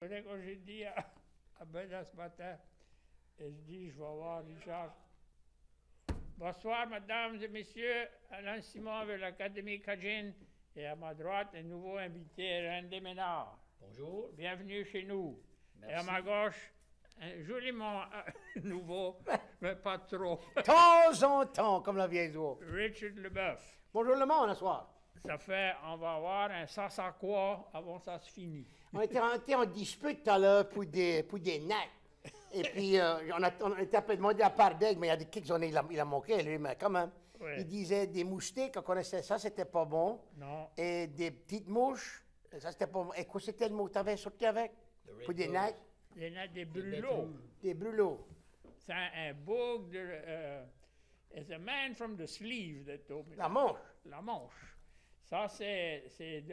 Quand j'ai dit à Benoît ce matin, et je dis, je vais voir Richard. Bonsoir, mesdames et messieurs, Alain Simon avec l'Académie Cajun et à ma droite, un nouveau invité, Randy Ménard. Bonjour. Bienvenue chez nous. Merci. Et à ma gauche, un joliment nouveau, mais pas trop, De temps en temps, comme la vieille oie. Richard Leboeuf. Bonjour le monde, ce soir. Ça fait, on va avoir un ça quoi avant ça se finit. On était en dispute tout à l'heure pour des nattes. Et puis, on était un peu demandé à Pardeg, mais il y a des quelques années, il a manqué, lui, mais quand même. Oui. Il disait des moustiques, on connaissait ça, c'était pas bon. Non. Et des petites mouches, ça c'était pas bon. Et quoi c'était le mot que tu avais sorti avec? Pour des nattes? Il y en a des brûlots. Des brûlots. C'est un bug de... it's a man from the sleeve that told me. La manche. La Manche. Ça, c'est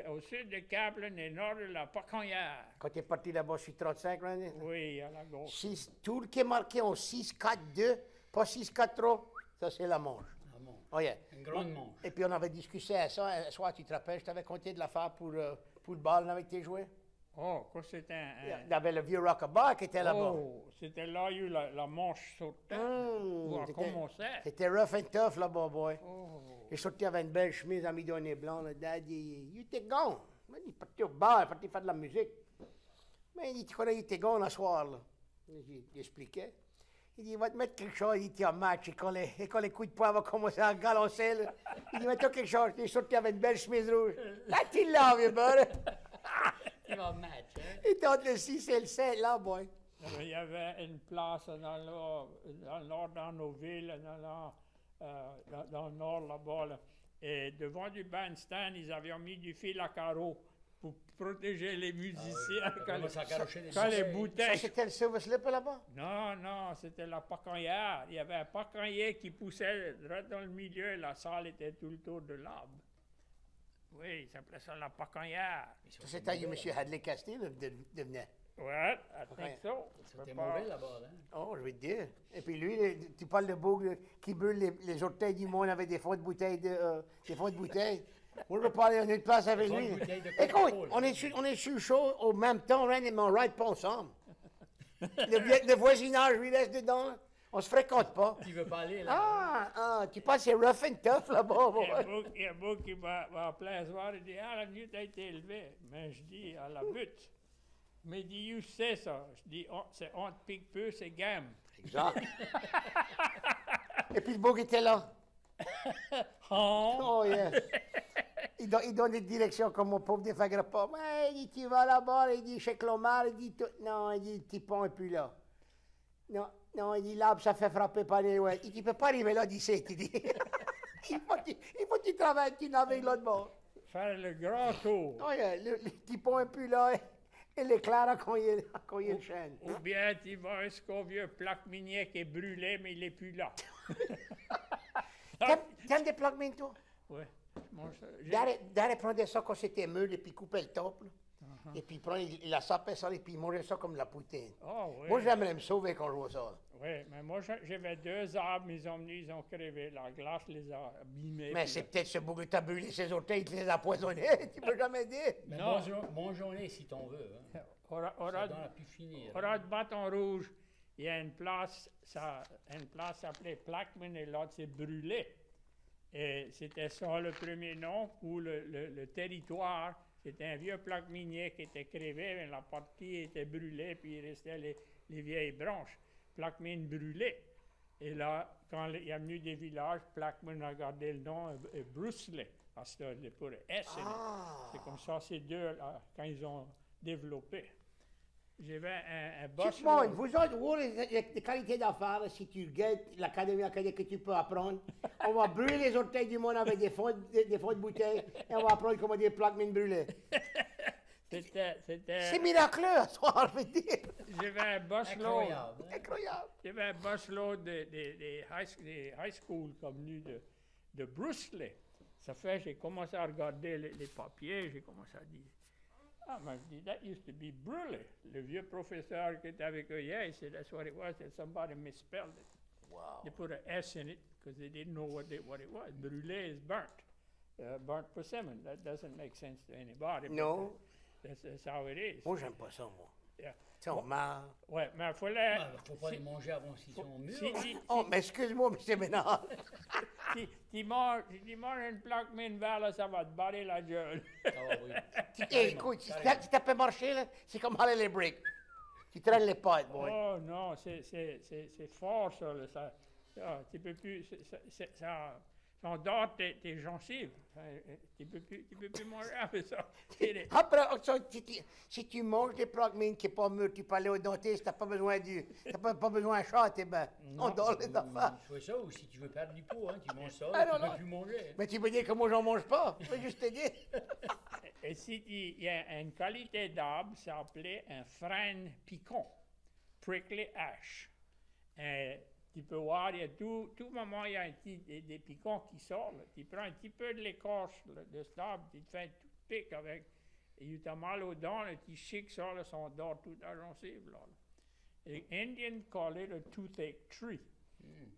au sud de Kaplan et nord de la Paconnière. Quand tu es parti là-bas sur 35, Randy? Oui, à la gauche. Tout ce qui est marqué en 6-4-2, pas 6-4-3, ça c'est la manche. Ah bon. Oh yeah. Une grande manche. Et puis on avait discuté à ça un soir, tu te rappelles, je t'avais compté de l'affaire pour le bal avec tes jouets. Oh, quoi, c'était Il y avait le vieux Rockabye qui était là-bas. Oh, c'était là où il y a eu la manche sautait. Où on commençait. C'était rough and tough là-bas, boy. Oh. Il sorti avec une belle chemise à midonné blanc. Le daddy, you était gone. Il est parti au bar, il est parti faire de la musique. Mais il dit, tu connais, il était gone un soir, là. Il expliquait. Il dit, il va te mettre quelque chose, il était en match, et quand les coups de poing vont commencer à galancer, là, il dit, mets-toi quelque chose. Il est sorti avec une belle chemise rouge. Là, tu l'as, vieux beurre. Il va match, hein? Il était entre le 6 et le 7, là, boy. Il y avait une place dans le nord, dans nos villes, dans le nord là-bas. Là. Et devant du bandstand, ils avaient mis du fil à carreaux pour protéger les musiciens quand les Ça, bouteilles. c'était le Silver Slipper là-bas? Non, c'était la pacannière. Il y avait un pacannier qui poussait droit dans le milieu et la salle était tout le tour de l'arbre. Oui, il s'appelait ça la pacannière. Ça, c'était M. Hadley Castille de venait. Ouais, I think so. C'était mauvais là-bas, hein? Oh, je vais te dire. Et puis lui, tu parles de Boug qui brûle les orteils du monde avec des fonds de bouteilles. On va parler d'une place avec lui. Écoute, on est sur le show au même temps, Randy, mais on ride pas ensemble. Le voisinage, lui, laisse dedans. On se fréquente pas. Tu veux pas aller là? Tu penses que c'est rough and tough là-bas. Il y a beaucoup qui m'a appelé un soir et dit « Ah, la nuit a été élevée. » Mais je dis « À la butte. » Mais il dit « You sais ça. » Je dis oh, « C'est on te pique peu, c'est gamme. » Exact. Et puis le Boug était là. Oh, yeah. Il donne des directions comme mon pauvre défagrappa. Ouais, il dit, tu vas là-bas, il dit, chez Clomar, il dit, non, il dit, le petit pont est plus là. Non, il dit, l'arbre, ça fait frapper par les ouais. Il dit, tu peux pas arriver là d'ici, il dit. il faut que tu travailles, tu navigues l'autre bord. Faire le grand tour. Oh, yeah, le petit pont est plus là, et l'éclair quand il le chêne. Ou bien tu vas jusqu'au vieux plaque minier qui est brûlé, mais il n'est plus là. T'aimes des plaques mines, toi? Oui. Daré prenait ça quand c'était meule et puis coupait le top. Là. Et puis il la sapait ça et puis il mangeait ça comme de la poutine. Oh, oui. Moi, j'aimerais me sauver quand je vois ça. Oui, mais moi, j'avais 2 arbres, ils ont venu, ils ont crevé. La glace les a abîmés. Mais c'est peut-être ce bout que t'as brûlé ses orteils qui les a poisonnés. Tu peux jamais dire. Mais non. bonne journée si t'en veux. Hein? Ça doit plus finir. Au de Bâton Rouge, il y a une place s'appelait Plaquemine et l'autre c'est Brûlé. Et c'était ça le premier nom pour le territoire. C'était un vieux plaque minier qui était crevé, mais la partie était brûlée, puis il restait les vieilles branches. Plaque mine brûlée. Et là, quand il y a venu des villages, Plaquemine a gardé le nom Bruceley, parce que pour S. C'est comme ça, ces deux, là, quand ils ont développé. J'avais un boss. Vous autres, les qualités d'affaires, si tu regardes l'académie académique que tu peux apprendre, on va brûler les orteils du monde avec des fonds de bouteilles et on va apprendre comment des plaques mines brûlées. C'est miraculeux, à soir, je veux dire. J'avais un boss load. Incroyable. J'avais un boss load des high school comme nous de Bruceley. Ça fait, j'ai commencé à regarder les papiers, j'ai commencé à dire. Ah, mais je dis, that used to be Brûlé. Le vieux professeur qui était avec eux hier, he said that's what it was, that somebody misspelled it. Wow. They put an S in it because they didn't know what it was. Brûlé is burnt. Burnt persimmon. That doesn't make sense to anybody. No. That's how it is. Moi, j'aime pas ça, moi. Ils sont morts. Ouais, mais il fallait... Il ne faut pas les manger avant s'ils sont mûrs. Oh, mais excuse-moi, M. Ménard. Si tu manges une plaque mine vert, là, ça va te barrer la gueule. Ah oui. Écoute, si t'as pas marché, là, c'est comme aller les briques. Tu traînes les potes, boy. Oh non, c'est fort, ça. Là, tu peux plus... ça endort tes gencives. Tu peux plus manger avec ça. Après, si tu manges des plaques qui sont pas mûres, tu peux aller au dentiste, t'as pas besoin pas besoin de chat, on dort les affaires. Tu fais ça, ou si tu veux perdre du poids, tu manges ça, Ah, tu non, peux non. plus manger. Mais tu peux dire que moi, j'en mange pas. Je peux juste te dire. Et si il y a une qualité d'arbre, c'est appelé un frêne piquant, prickly ash. Tu peux voir, il y a tout moment, il y a des piquants qui sortent. Là. Tu prends un petit peu de l'écorce de cet arbre, tu te fais un tout pic avec, et tu as mal aux dents, là, tu chiques ça, là, ça endort toute la gencive. Là. The Indians call it a toothache tree.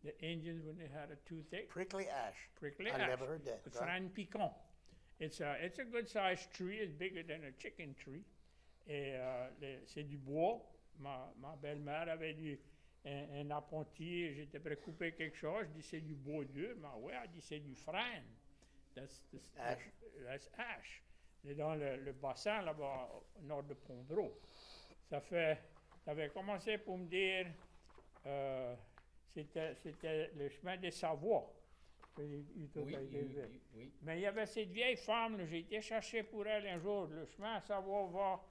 The Indians, when they had a toothache. Prickly ash. Prickly I ash. never heard that. The frêne piquant. It's a good-sized tree. It's bigger than a chicken tree. Et c'est du bois. Ma belle-mère avait un apprenti. J'étais prêt à couper quelque chose. Je dis c'est du bois dur. Mais ouais, elle dit c'est du frêne. That's ash. C'est dans le bassin là-bas au nord de Pombro. Ça avait commencé pour me dire c'était le chemin des Savoies. Oui. Mais il y avait cette vieille femme, là, j'ai été chercher pour elle un jour. Le chemin à Savoie va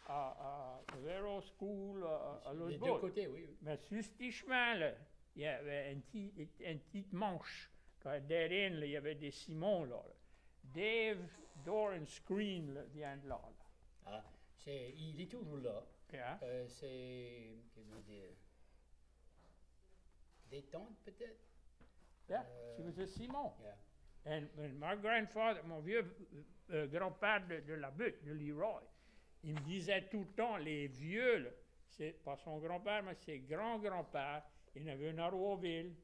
à Vero School, à l'autre Des deux côtés, oui. Mais sur ce petit chemin-là, il y avait une petite manche. Derrière, il y avait des ciments. Là. Dave Door and Screen là, vient de là. Ah, il est toujours là. Yeah. C'est, comment dire, détente peut-être? Yeah, she was a Simon. Yeah. And my grandfather, mon vieux grand-père de la butte, de Leroy, il me disait tout le temps, les vieux, là, c'est pas son grand-père, mais ses grands-grands-pères, il y en avait un à Rouville,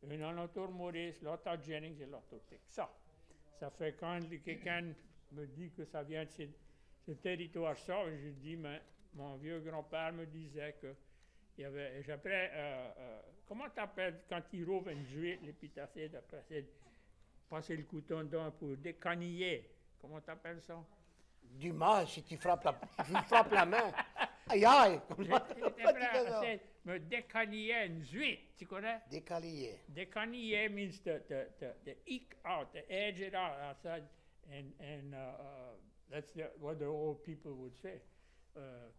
un à Tour-Maurice, l'autre à Jennings et l'autre au Texas. Ça fait quand quelqu'un me dit que ça vient de ce territoire-là, je dis, mais mon vieux grand-père me disait que il y avait, comment t'appelles quand ils rouvrent une juite, l'épithacée, passer le couteau dedans pour décaniller. Comment t'appelles ça? Du mal si tu frappes la main. Aïe aïe! J'étais prêt à me décaniller une juite, tu connais? Décaniller. Décaniller means to eke out, to edge it out outside, and that's what the old people would say.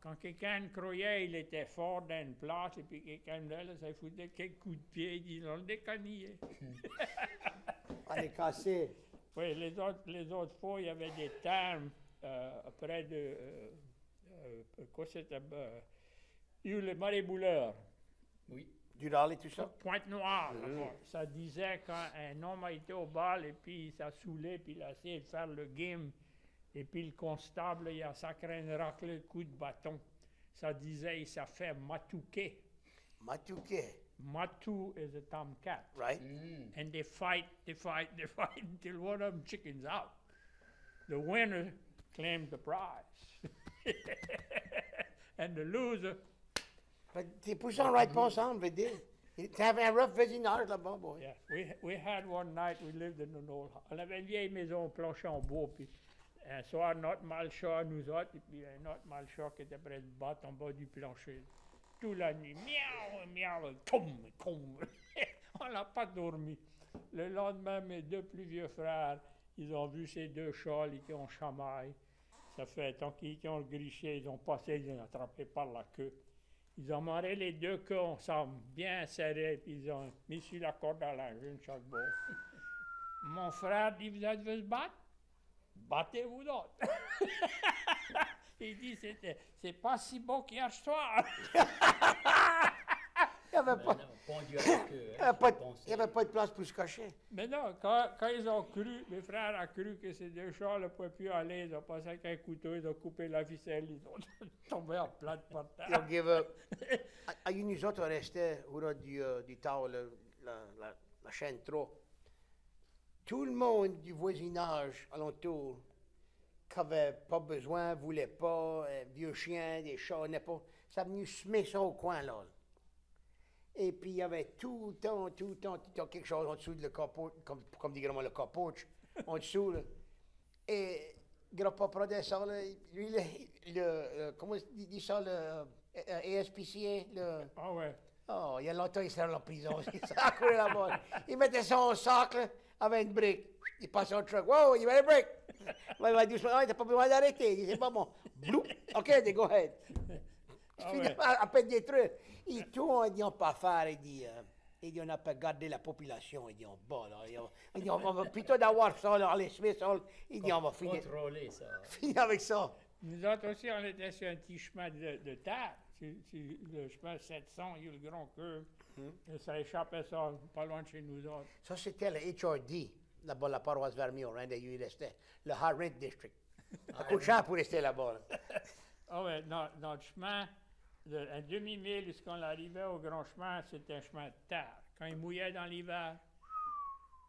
Quand quelqu'un croyait qu'il était fort dans une place et puis quelqu'un là, ça foutait quelques coups de pied, ils ont le décanillé. Allez, casser. Oui, les autres fois, il y avait des termes près de. Quoi c'était? Le Marais-Bouleur. Oui. Du râle et tout ça? Pointe-Noire, là-bas. Ça disait quand un homme a été au bal et puis ça saoulait, puis il a essayé de faire le game. Et puis le constable, il a sacré une raclée de coups de bâton. Ça disait, il s'est fait matouquer. Matouquer. Matou is a tomcat. Right. And they fight until one of them chickens out. The winner claims the prize. And the loser... T'es poussé en right pas ensemble, veut dire. T'avais un rough voisinage là-bas, boy. Yeah, we had one night, we lived in an old house. On avait une vieille maison planchée en bois, puis un soir, notre malchat, nous autres, et puis un autre malchat qui était près de battre en bas du plancher. Toute la nuit, miaou, miaou, comme. On n'a pas dormi. Le lendemain, mes deux plus vieux frères, ils ont vu ces deux chats, ils étaient en chamaille. Ça fait, tant qu'ils étaient en griché, ils ont passé, ils ont attrapé par la queue. Ils ont marré les deux queues ensemble, bien serrés, puis ils ont mis sur la corde à linge, une chaque bord. Mon frère dit, vous êtes se battre? Battez-vous d'autres. Il dit, c'est pas si beau qu'hier soir. Il n'y avait pas de place pour se cacher. Mais non, quand ils ont cru, mes frères ont cru que ces deux chats ne pouvaient plus aller, ils ont passé avec un couteau, ils ont coupé la ficelle, ils ont tombé en plate par terre. Ils ont give up. Nous autres, on restait au ras du tower, la chaîne trop. Tout le monde du voisinage alentour, qui n'avaient pas besoin, ne voulaient pas, vieux chiens, des chats, n'importe. Ça venu semer ça au coin, là. Et puis, il y avait tout le temps, quelque chose en dessous de le capot, comme dit grand le capoche, en dessous, là. Et grand-papa prenait ça, là, lui, comment il dit ça, le ASPCA, le... Ah ouais. Oh, il y a longtemps, il serait en prison. Ça courait là-bas. Il mettait ça en sac, là, avec une brique. Il passait au truck. Wow, il y avait une brique. Il va doucement, t'as pas besoin d'arrêter. Il dit, c'est pas bon. Blou. OK, then go ahead. Ah Finalement, ouais. à peine détruit. Il tout, on dit, on pas faire. Il dit, on n'a pas gardé la population. Il dit, on bat, là. Il dit, on va plutôt d'avoir ça, là, les Smiths, il dit, on va finir avec ça. Nous autres aussi, on était sur un petit chemin de terre. Le chemin 700, il y a eu le grand curve. Et ça échappait ça, pas loin de chez nous autres. Ça, c'était le HRD, là-bas, la paroisse Vermillon, hein, il restait. Le High Rent District. Ça coûte cher pour rester là-bas. Là. Ah ouais, notre chemin, un demi-mille, lorsqu'on arrivait au grand chemin, c'était un chemin de terre. Quand il mouillait dans l'hiver,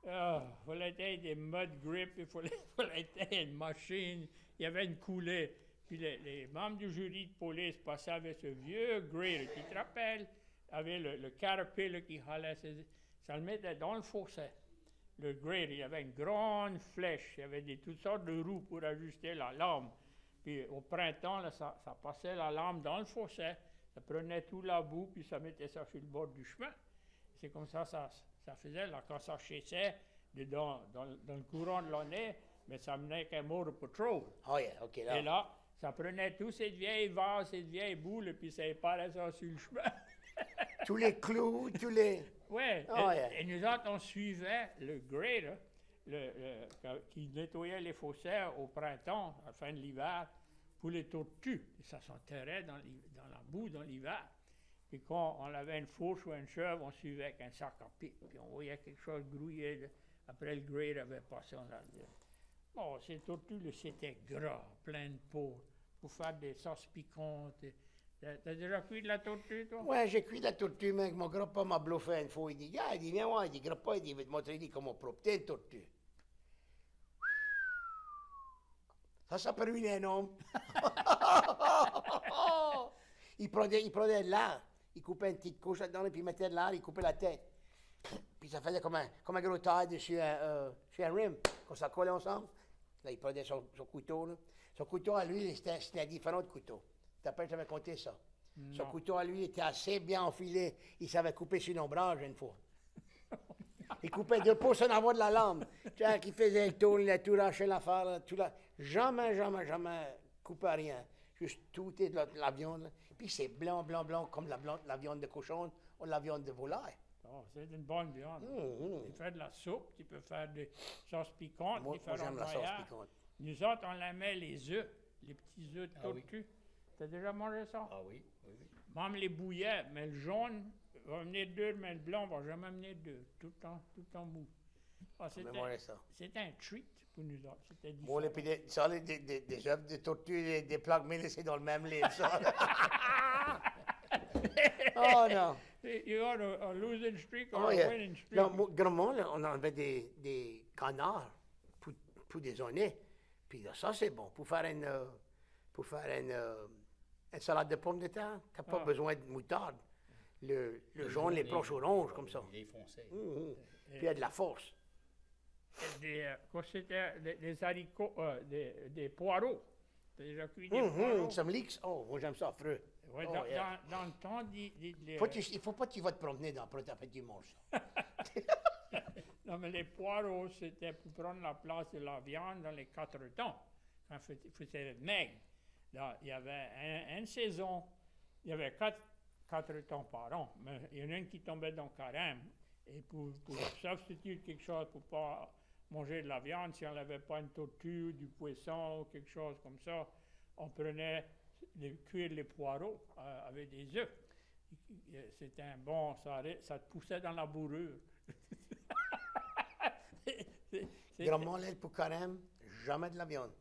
il fallait être des mud grips, il fallait être une machine, il y avait une coulée. Puis les membres du jury de police passaient avec ce vieux grader, qui te rappelle, avait le caterpillar qui halait, ça le mettait dans le fossé. Le grader, il y avait une grande flèche, il y avait toutes sortes de roues pour ajuster la lame. Puis au printemps, là, ça passait la lame dans le fossé, ça prenait tout la boue, puis ça mettait ça sur le bord du chemin. C'est comme ça faisait, là, quand ça chassait dans le courant de l'année, mais ça menait qu'un motor patrol. Oh yeah, OK, là. Et là, ça prenait toutes ces vieilles vases, ces vieilles boules, et puis ça éparait ça sur le chemin. Tous les clous, tous les... Oui, et nous autres, on suivait le grader, qui nettoyait les fossés au printemps, à la fin de l'hiver, pour les tortues. Et ça s'enterrait dans la boue dans l'hiver. Puis quand on avait une fourche ou une chèvre, on suivait avec un sac à pic. Puis on voyait quelque chose grouiller. Après, le grader avait passé en arrière. Bon, ces tortues, c'était gras, plein de peau, pour faire des sauces piquantes. T'as déjà cuit de la tortue, toi? Ouais, j'ai cuit de la tortue, mais mon grand-père m'a bluffé une fois. Il dit, gars, viens voir. Il dit, grand-père, il va te montrer comment propter une tortue. Ça peut ruiner un homme. il prenait de l'air. Il coupait une petite couche là-dedans, et puis il mettait de l'air, il coupait la tête. Puis ça faisait comme un gros taille sur un rim, quand ça collait ensemble. Là, il prenait son couteau. Là. Son couteau à lui, c'était un différent de couteau. T'as j'avais compté ça. Non. Son couteau à lui était assez bien enfilé. Il savait couper sur une ombrage une fois. Il coupait 2 pouces en avant de la lame. Tu vois, qui faisait le tour, il a tout lâché l'affaire. Jamais coupé rien. Juste tout est de la viande. Là. Puis c'est blanc, comme la viande de cochon ou la viande de volaille. Oh, c'est une bonne viande. Tu fais de la soupe, tu peux faire des sauces piquantes. Moi j'aime la sauce piquante. Nous autres, on aimait les œufs, les petits œufs de tortue. Oui. T'as déjà mangé ça? Ah oui. Même les bouillets, mais le jaune va venir d'eux, mais le blanc va jamais venir d'eux. Tout le temps mou. Ah, c'était un treat pour nous autres. C'était différent. Bon, puis des œufs de tortue, des plaques mélissées dans le même livre, ça. Oh non. You are a losing streak or a winning streak. Non, grand-mont, on avait des canards pour des années. Puis là, ça, c'est bon. Pour faire une salade de pommes de terre, tu n'as pas besoin de moutarde. Le jaune, les planches oranges, comme ça. Il est foncé. Puis il y a de la force. Quand c'était des haricots, des poireaux. Tu as déjà cuit des poireaux? Some leeks. Oh, moi, j'aime ça affreux. Ouais, dans le temps, il ne faut pas que tu vas te promener dans le après tu manges ça. Non, mais les poireaux, c'était pour prendre la place de la viande dans les 4 temps. Quand il faisait maigre. Là, il y avait une saison, il y avait 4 temps par an, mais il y en a une qui tombait dans le carême. Et pour substituer quelque chose, pour ne pas manger de la viande, si on n'avait pas une tortue, du poisson, quelque chose comme ça, on prenait cuire les poireaux avec des œufs. C'était un bon, ça te poussait dans la bourrure. Grand-mont, l'aile pour carême, jamais de la viande.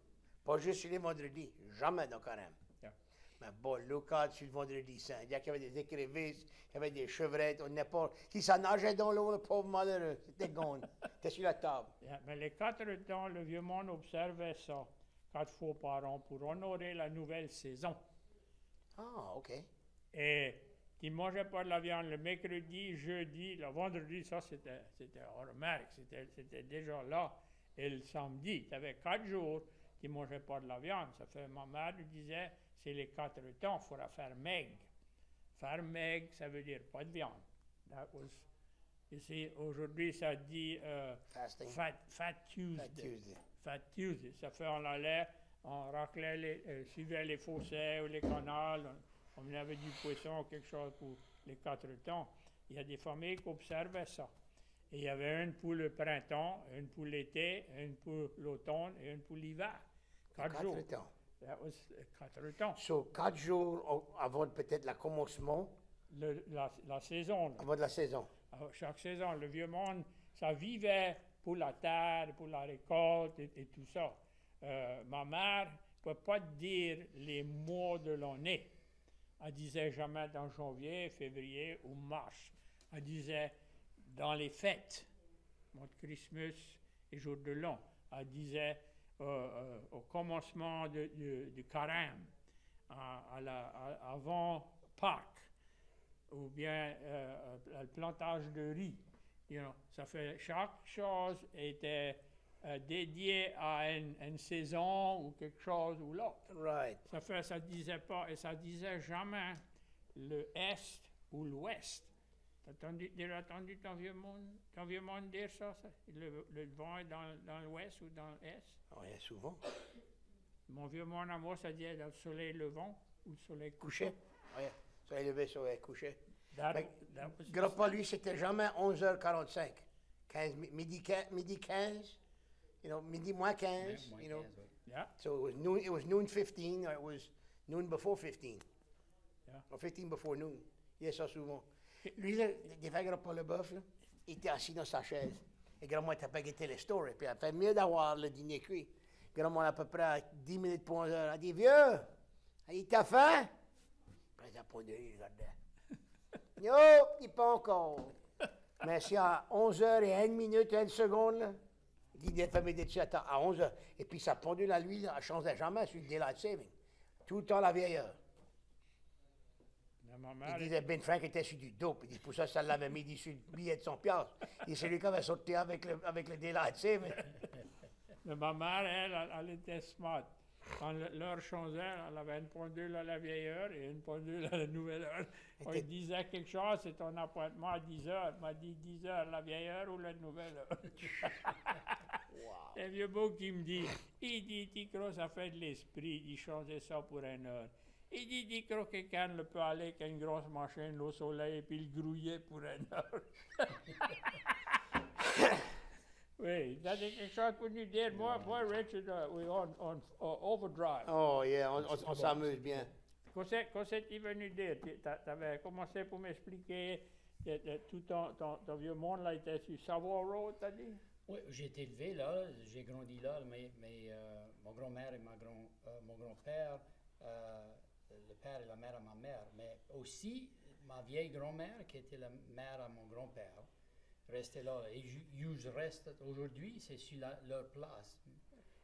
Pas juste sur les vendredis, jamais dans carême. Yeah. Mais bon, le cadre sur le vendredi saint, il y avait des écrevisses, il y avait des chevrettes, on n'est pas... Si ça nageait dans l'eau, le pauvre malheureux, c'était gone. C'était sur la table. Yeah, mais les 4 temps, le vieux monde observait ça. 4 fois par an pour honorer la nouvelle saison. Ah, OK. Et qui ne mangeait pas de la viande le mercredi, jeudi, le vendredi, ça c'était automatique, c'était déjà là. Et le samedi, tu avais 4 jours qui ne mangeaient pas de la viande. Ça fait, ma mère nous disait, c'est les 4 temps, il faudra faire maigre. Faire maigre, ça veut dire pas de viande. That was, ici, aujourd'hui, ça dit Fat Tuesday. Fat Tuesday. Ça fait, on allait, on raclait, suivait les fossés ou les canals, on avait du poisson, quelque chose pour les 4 temps. Il y a des familles qui observaient ça. Et il y avait une pour le printemps, une pour l'été, une pour l'automne et une pour l'hiver. 4 jours. 4 temps. That was 4 temps. So, 4 jours avant peut-être le commencement. La saison. Là. Avant de la saison. Alors, chaque saison, le vieux monde, ça vivait pour la terre, pour la récolte et tout ça. Ma mère ne peut pas dire les mois de l'année. Elle disait jamais dans janvier, février ou mars. Elle disait dans les fêtes, mois de Christmas et jour de l'an. Elle disait au commencement du carême, avant Pâques, ou bien le plantage de riz. You know, ça fait chaque chose était dédiée à une saison ou quelque chose ou l'autre. Right. Ça fait, ça disait pas, et ça disait jamais le Est ou l'Ouest. T'as déjà entendu ton vieux monde dire ça? Le vent est dans l'Ouest ou dans l'Est? Oui, souvent. Mon vieux monde à moi, ça disait le soleil levant ou le soleil couché. Oui, soleil levé, soleil couché. Grandpa, lui, c'était jamais 11h45. Midi 15, midi moins 15, Yeah. So it was noon 15, or it was noon before 15. Yeah. Or 15 before noon. Il y a ça souvent. Lui, là, des fois, Grandpa Leboeuf, là, il était assis dans sa chaise. Et Grand-moi était pas guetté les stores. Puis elle fait mieux d'avoir le dîner cuit. Grand-moi, à peu près à 10 minutes pour 11 heures. Elle dit, vieux, il t'a faim? Puis elle a pondu, il regardait. Yo, il pas encore. Mais si à 11h et 1 minute, 1 seconde, là, il dit, des familles de dessus, attends, à 11h. Et puis sa pendule à lui, elle ne changeait jamais sur le daylight saving. Tout le temps la vieille heure. Il disait, Ben Frank était sur du dope. Il dit, pour ça l'avait mis sur le billet de 100 piastres. Il dit, c'est lui qui avait sauté avec le daylight saving. Mais ma mère, elle était smart. Quand l'heure changeait, elle avait une pendule à la vieille heure et une pendule à la nouvelle heure. On lui disait quelque chose, c'est ton appointement à 10 heures. Elle m'a dit 10 heures, la vieille heure ou la nouvelle heure. Wow. Un vieux beau qui me dit, il dit, Ticro, ça fait de l'esprit, il changeait ça pour 1 heure. Il dit, Ticro, quelqu'un peut aller avec une grosse machine au soleil et puis le grouiller pour 1 heure. Oui, il a quelque chose pour nous dire. Moi, Richard, we on overdrive. Oh, yeah, on s'amuse bien. Quand c'est venu dire, tu avais commencé pour m'expliquer tout ton vieux monde là était sur Savoy Road, t'as dit? Oui, j'ai été élevé là, j'ai grandi là, mais mon grand-mère et mon grand-père, le père et la mère à ma mère, mais aussi ma vieille grand-mère qui était la mère à mon grand-père. Restaient là. Et ils restent aujourd'hui, c'est sur leur place.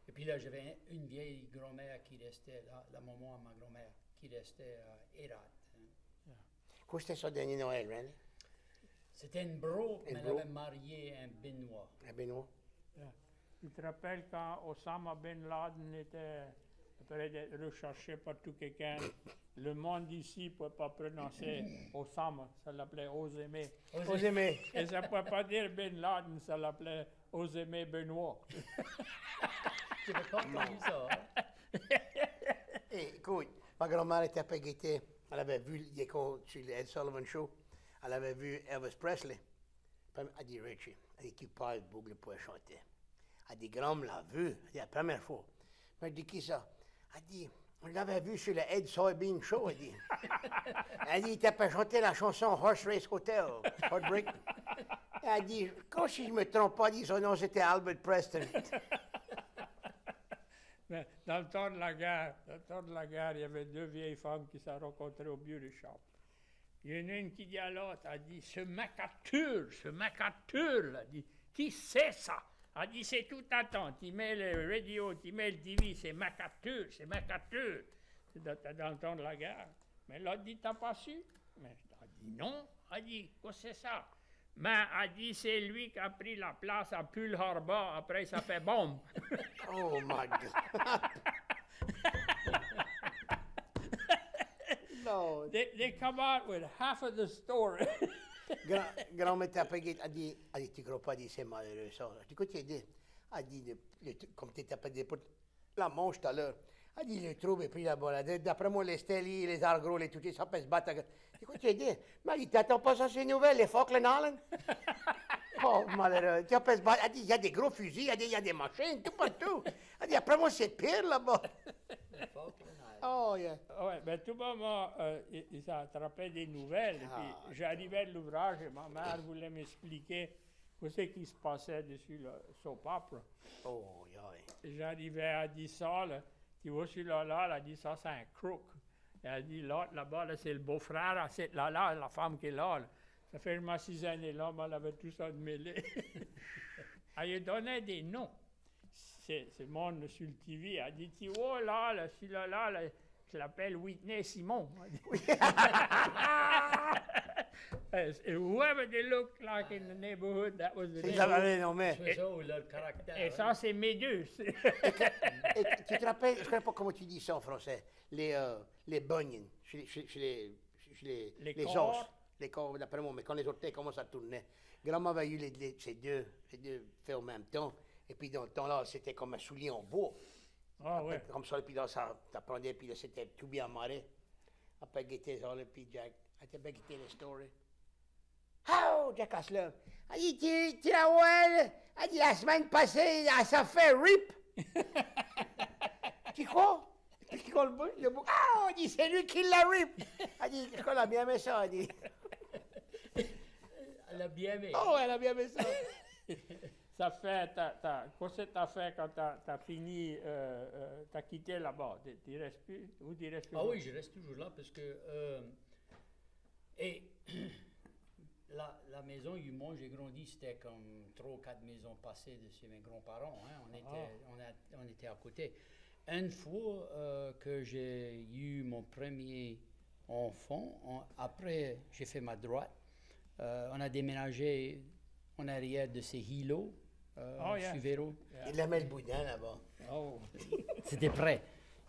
Et puis là, j'avais une vieille grand-mère qui restait, la maman à ma grand-mère, qui restait à Hérat. Quoi c'était son dernier Noël, Randy? C'était une bro, mais elle avait marié un Béninois. Un Béninois? Yeah. Tu te rappelles quand Osama Ben Laden était après d'être recherché par tout quelqu'un, le monde d'ici ne pouvait pas prononcer Osama, ça l'appelait Osémé. Osémé. Et ça ne pouvait pas dire Ben Laden, ça l'appelait Osémé Benoît. Tu n'avais pas entendu ça, hein? Écoute, ma grand-mère était pas guettée. Elle avait vu, sur le Ed Sullivan Show, elle avait vu Elvis Presley. Puis elle dit, Richie, elle dit, tu parles boucle pour chanter. Elle dit, grand, me l'a vu. Elle dit, la première fois. Mais elle dit, qui ça? Elle dit, on l'avait vu sur le Ed Soybean Show, elle dit. Elle dit, il t'a pas chanté la chanson Horse Race Hotel, Heartbreak. Elle dit, quand si je me trompe pas, dit son nom, c'était Albert Preston. Mais dans le temps de la guerre, il y avait 2 vieilles femmes qui se rencontraient au beauty shop. Il y en a une qui dit à l'autre, elle dit, ce MacArthur, là, dit, qui c'est ça? Elle dit, c'est tout à temps. Tu mets le radio, tu mets le TV, c'est ma capture, c'est ma capture. C'est dans le temps de la guerre. Mais l'autre dit, t'as pas su? Mais elle dit, non. Elle dit, qu'est-ce que c'est ça? Mais elle dit, c'est lui qui a pris la place à Pearl Harbor, après ça fait bombe. Oh my God. No. They come out with half of the story. Grand-mère t'a pas dit, elle dit, tu crois pas, elle dit, c'est malheureux ça. Je dis, qu'est-ce que tu dis? Elle dit, comme tu t'as pas dit, la manche tout à l'heure. Elle dit, le trouble est pris là-bas. D'après moi, les Stelly, les Argros, les tout ça peut se battre. Je dis, qu'est-ce que tu dis? Mais elle dit, t'attends pas ça, ces nouvelles, les Falkland Islands? Oh, malheureux. Tu peux se battre. Elle dit, il y a des gros fusils, il y a des machines, tout partout. Elle dit, après moi, c'est pire là-bas. Oh, yeah. Oui, ben tout moment, il s'attrapait des nouvelles. Puis j'arrivais de l'ouvrage et ma mère voulait m'expliquer ce qui se passait dessus le soap opera. Oh, yeah. J'arrivais à dire ça, là, tu vois celui-là, elle a dit ça, c'est un crook. Elle a dit l'autre là-bas, là, c'est le beau-frère, c'est là, la femme qui est là. Ça fait vraiment 6 années là, mais elle avait tout ça de mêlé. Elle lui donnait des noms. C'est le monde sur le TV. Elle dit, tu vois, là, celui-là, je l'appelle Whitney Simon. Whoever they looked like in the neighborhood, that was the name. C'est ça, ou le caractère. Et ça, c'est mes deux. Et tu te rappelles, je ne sais pas comment tu dis ça en français, les bunions, chez les corps. os, les corps, d'après moi, mais quand les orteils commencent à tourner. Grand-mère avait eu ces deux faits en même temps, et puis dans le temps-là, c'était comme un soulier en bois. Ah ouais. Comme ça, et puis là, ça prenait, puis là, c'était tout bien amarré. Après, guetter ça, puis Jack, elle t'a bien guetté la story. Oh, Jack Aslam. Elle dit, tu la vois, elle dit, la semaine passée, elle s'est fait rip. Tu crois? Tu crois le bout? Ah, elle dit, c'est lui qui l'a rip. Elle dit, je crois qu'elle a bien aimé ça, elle dit. Elle a bien aimé. Oh, elle a bien aimé ça. Ça fait, qu'est-ce que t'as fait quand t'as fini, t'as quitté là-bas? Tu restes plus? Ou tu restes plus? Ah oui, je reste toujours là parce que, et la maison où j'ai grandi, c'était comme 3 ou 4 maisons passées de chez mes grands-parents. Hein. On était à côté. Une fois que j'ai eu mon premier enfant, après j'ai fait ma droite, on a déménagé en arrière de ces îlots. Sur Véro. Il aimait le boudin là-bas. Oh. C'était prêt.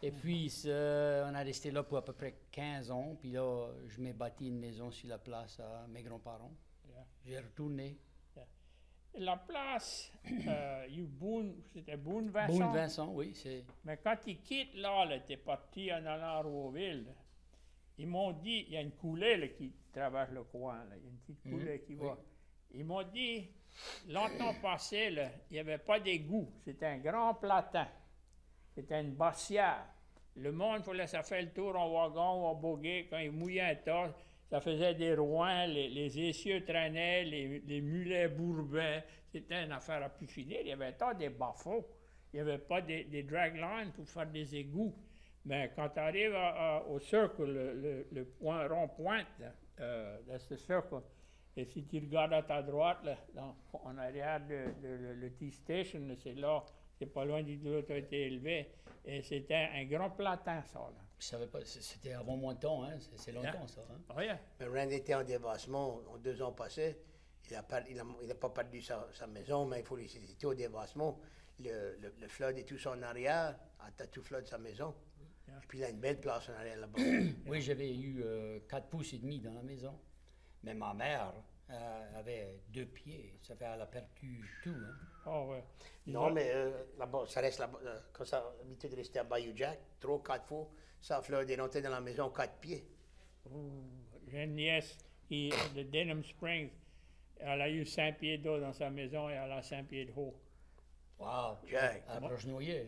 Et puis, on a resté là pour à peu près 15 ans. Puis là, je m'ai bâti une maison sur la place à mes grands-parents. Yeah. J'ai retourné. Yeah. La place, c'était Boone-Vincent. Boone-Vincent, oui. Mais quand ils quittent là, t'es parti en allant à Rouville, ils m'ont dit, il y a une coulée là, qui traverse le coin, là. Il y a une petite coulée qui va. Ils m'ont dit, longtemps passé, là, il n'y avait pas d'égout. C'était un grand platin. C'était une bossière. Le monde voulait ça faire le tour en wagon ou en boguet. Quand il mouillait un tas, ça faisait des rouins, les essieux traînaient, les mulets bourbaient. C'était une affaire à plus finir. Il y avait un tas des bas-fonds. Il n'y avait pas des draglines pour faire des égouts. Mais quand tu arrives au cercle, le point rond-pointe, dans ce cercle, et si tu regardes à ta droite, là, en arrière le T-Station, c'est là, c'est pas loin du l'autre a été élevé, et c'était un grand platin, ça. Là. Je savais pas, c'était avant mon temps, hein? C'est longtemps, ça. Hein? Oh, yeah. Mais Rand était en dévassement en 2 ans passés. Il n'a pas perdu sa maison, mais il était au dévassement. Le flood et tout ça en arrière, a tout flood sa maison. Yeah. Et puis il a une belle place en arrière là-bas. Oui, j'avais eu 4 pouces et demi dans la maison. Mais ma mère avait 2 pieds. Ça fait qu'elle a perdu tout. Hein? Oh, ouais. Non, mais là-bas, ça reste là-bas. Quand ça a l'habitude de rester à Bayou Jack, 3 ou 4 fois, ça a floodé rentré dans la maison 4 pieds. J'ai une nièce de Denham Springs. Elle a eu 5 pieds d'eau dans sa maison et elle a 5 pieds de haut. Wow! Jack. Elle a noyé.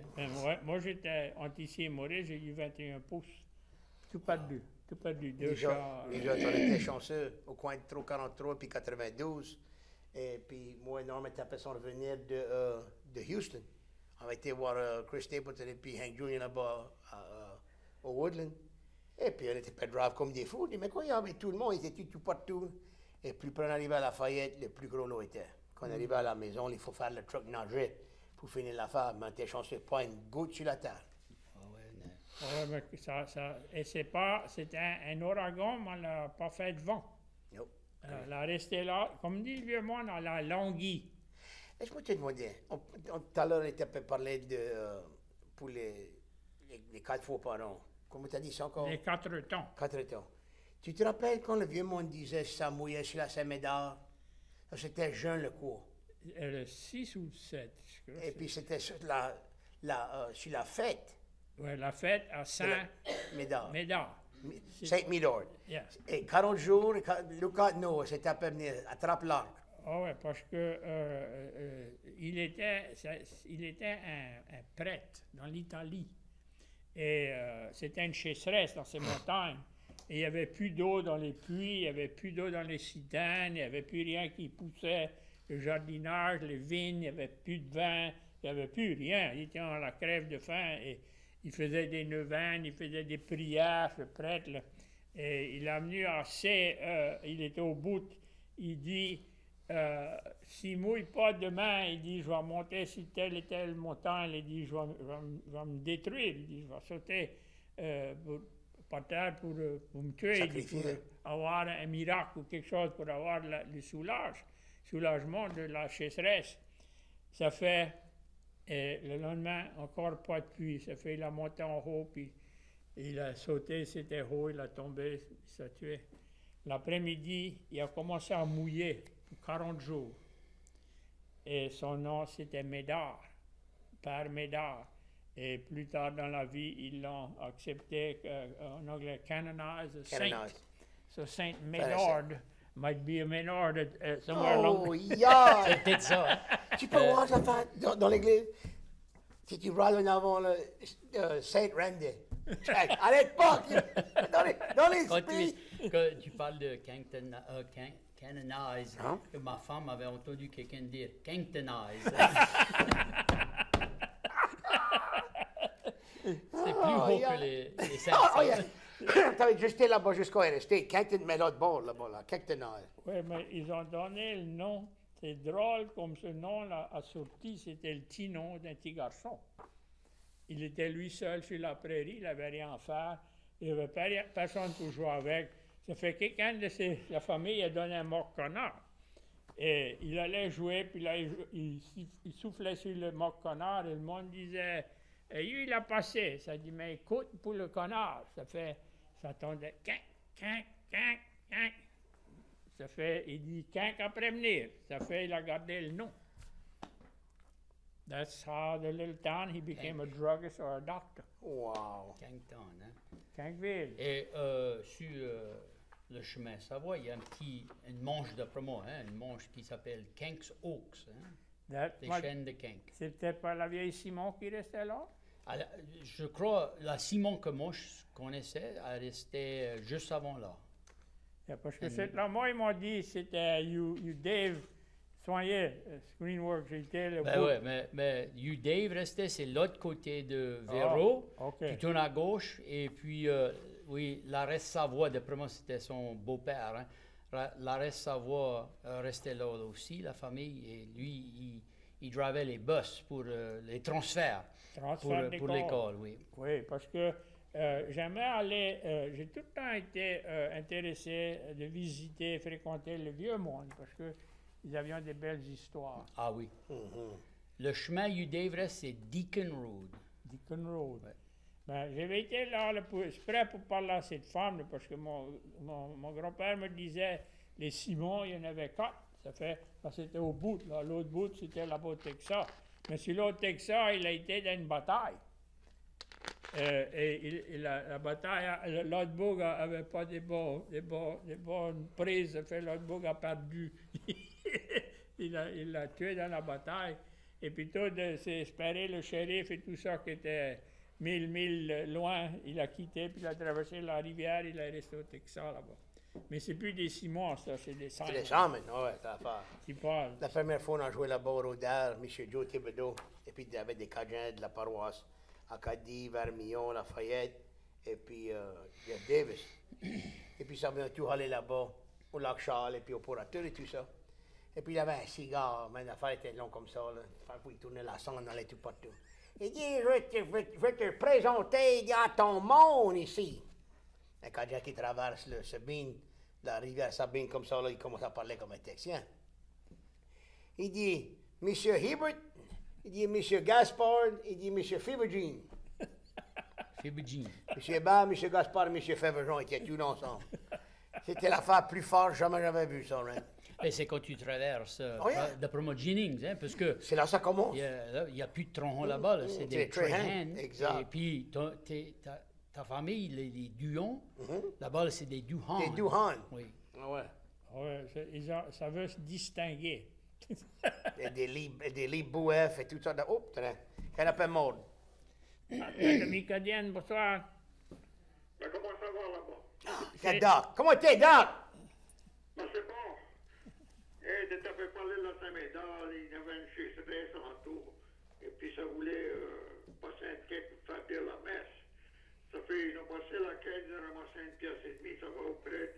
Moi, j'étais anticipé Maurice, j'ai eu 21 pouces. Tout perdu. Tout perdu. Déjà, on était chanceux au coin de 343 puis 92. Et puis, moi et Norm étaient après son revenir de Houston. On a été voir Chris Stapleton et puis Hank Jr. là-bas au Woodland. Et puis, on était pas grave comme des fous. Mais quoi, il y avait tout le monde, ils étaient tout partout. Et plus on arrivait à Lafayette, le plus gros l'eau était. Quand on arrivait à la maison, il faut faire le truc nager pour finir l'affaire. Mais t'es chanceux, pas une goutte sur la terre. Ah ouais, non. Ouais, mais et c'était un ouragan, mais elle n'a pas fait de vent. Non. Elle a resté là, comme dit le vieux monde, elle a langui. Laisse-moi te demander, tout à l'heure, on était parlé de, pour les 4 fois par an. Comment tu as dit ça encore? Les 4 temps. 4 temps. Tu te rappelles quand le vieux monde disait ça mouillait sur la Saint-Médard? Ça, c'était jeune le cours. Le 6 ou le 7, je crois. Et puis c'était sur sur la fête. Oui, la fête à Saint-Médard. Médard. Saint-Médard. Yeah. Et 40 jours, le 4 Noël, c'était à peu près attrape l'arc. Ah oui, parce que il était un prêtre dans l'Italie. Et c'était une chasseresse dans ces montagnes. Et il n'y avait plus d'eau dans les puits, il n'y avait plus d'eau dans les citernes, il n'y avait plus rien qui poussait. Le jardinage, les vignes, il n'y avait plus de vin, il n'y avait plus rien. Il était à la crève de faim et il faisait des neuvaines, il faisait des prières, ce prêtre. Là. Et il a venu assez, il était au bout. Il dit, s'il ne mouille pas demain, il dit, je vais monter sur telle et telle montagne. Il dit, je vais me détruire. Il dit, je vais sauter par terre pour me tuer. Il dit, pour avoir un miracle ou quelque chose, pour avoir le soulagement de la chasseresse. Ça fait, le lendemain, encore pas de pluie. Ça fait, il a monté en haut, puis il a sauté, c'était haut, il a tombé, il s'est tué. L'après-midi, il a commencé à mouiller pour 40 jours. Et son nom, c'était Médard, Père Médard. Et plus tard dans la vie, ils l'ont accepté en anglais, canonized a saint. So Saint Médard might be a Médard somewhere along. Oh, yeah! C'est peut-être ça. Hein? Tu peux voir ça dans l'église. Si tu regardes en avant le Saint Randy. Arrête pas! Dans l'esprit! Quand tu parles de canonize, Hein? ma femme avait entendu quelqu'un dire canonize. C'est plus haut que les Oh, yeah. T'avais juste été là-bas jusqu'à rester. Canton, mais l'autre bord, là-bas, là. Cantonage. Oui, mais ils ont donné le nom. C'est drôle comme ce nom-là a sorti. C'était le petit nom d'un petit garçon. Il était lui seul sur la prairie, il n'avait rien à faire. Il n'y avait personne pour jouer avec. Ça fait que quelqu'un de la famille a donné un moque-connard. Et il allait jouer, puis là, il soufflait sur le moque-connard, et le monde disait, et lui, il a passé. Ça dit, mais écoute, pour le connard, ça tondait, quinc, quinc, quinc, quinc. Ça fait, il dit, quinc après venir. Ça fait, il a gardé le nom. That's how the little town, he became a druggist or a doctor. Wow. Cancton, hein? Cancville. Et sur le chemin Savoie, il y a une manche d'après moi, hein, une manche qui s'appelle Kenks Oaks, hein, des chênes de Kenk. C'est peut-être pas la vieille Simon qui restait là? Alors, je crois la Simon que moi je connaissais, elle restait juste avant là. Yeah, parce que c'est là, moi, ils m'ont dit, c'était you Dave Soignet, Screenworks, j'étais le Ben ouais, mais Dave restait, c'est l'autre côté de Véro. Oh, OK. Tu tournes à gauche, et puis, oui, l'Arrêt Savoie, d'après moi, c'était son beau-père. Hein. L'Arrêt Savoie restait là aussi, la famille, et lui, il drivait les bus pour les transferts pour l'école, oui. Oui, parce que j'aimais aller, j'ai tout le temps été intéressé de visiter, fréquenter le vieux monde, parce que ils avaient des belles histoires. Ah oui. Le chemin Dave, c'est Deacon Road. Deacon Road. Ouais. Ben, j'avais été là, prêt pour parler à cette femme, là, parce que mon grand-père me disait, les Simons, il y en avait 4. Ça fait, c'était au bout, là. L'autre bout, c'était là-bas au Texas. Mais sur l'autre Texas, il a été dans une bataille. Et la bataille, l'autre bout n'avait pas des bonnes prises. Ça fait, l'autre bout a perdu. il l'a tué dans la bataille. Et puis tout, c'est espéré le shérif et tout ça qui était 1000 milles loin. Il a quitté, puis il a traversé la rivière, il est resté au Texas là-bas. Mais c'est plus des Simons, ça, c'est des Simons. C'est des Simons, ouais, t'as affaire. Tu parles. La première fois, on a joué là-bas au Rodard, M. Joe Thibodeau, et puis il y avait des Cajuns de la paroisse, Acadie, Vermillon, Lafayette, et puis Jeff Davis. Et puis ça venait tout aller là-bas, au lac Charles, et puis au Porateur et tout ça. Et puis il avait un cigare, mais l'affaire était longue comme ça, là. Il tournait la sonde, on allait tout partout. Il dit, je vais te présenter, il dit, à ton monde ici. Et quand Jackie traverse le Sabine, la rivière Sabine comme ça, là, il commence à parler comme un Texien. Il dit, Monsieur Hibbert, il dit, Monsieur Gaspard, il dit, Monsieur Fibergene. Fibergene. Monsieur Bas, Monsieur Gaspard et Monsieur Feverjon étaient tous ensemble. C'était l'affaire plus forte, jamais j'avais vu ça, hein. Et c'est quand tu traverses, Oh, yeah. d'après moi, Jennings, hein, parce que C'est là que ça commence. il y a plus de troncs là-bas, là, c'est des Trahan. Exact. Et puis, ta famille, les Duhon, là-bas, là, c'est des Duhon. Des Duhon. Oui. Ah ouais. Ouais, ça veut se distinguer. Et des lits boueffs et tout ça. Oh, qu'elle appelle mode. Le Micodienne, bonsoir. Ben, comment ça va là-bas? C'est Doc. Comment t'es, Doc? Ben, c'est bon. Et de t'avais parlé de la Saint-Médard, il y avait une chaise en tour. Et puis ça voulait passer un quête pour faire dire la messe. Ça fait, ils ont passé la quête, ils ont ramassé une pièce et demie, ça va auprès.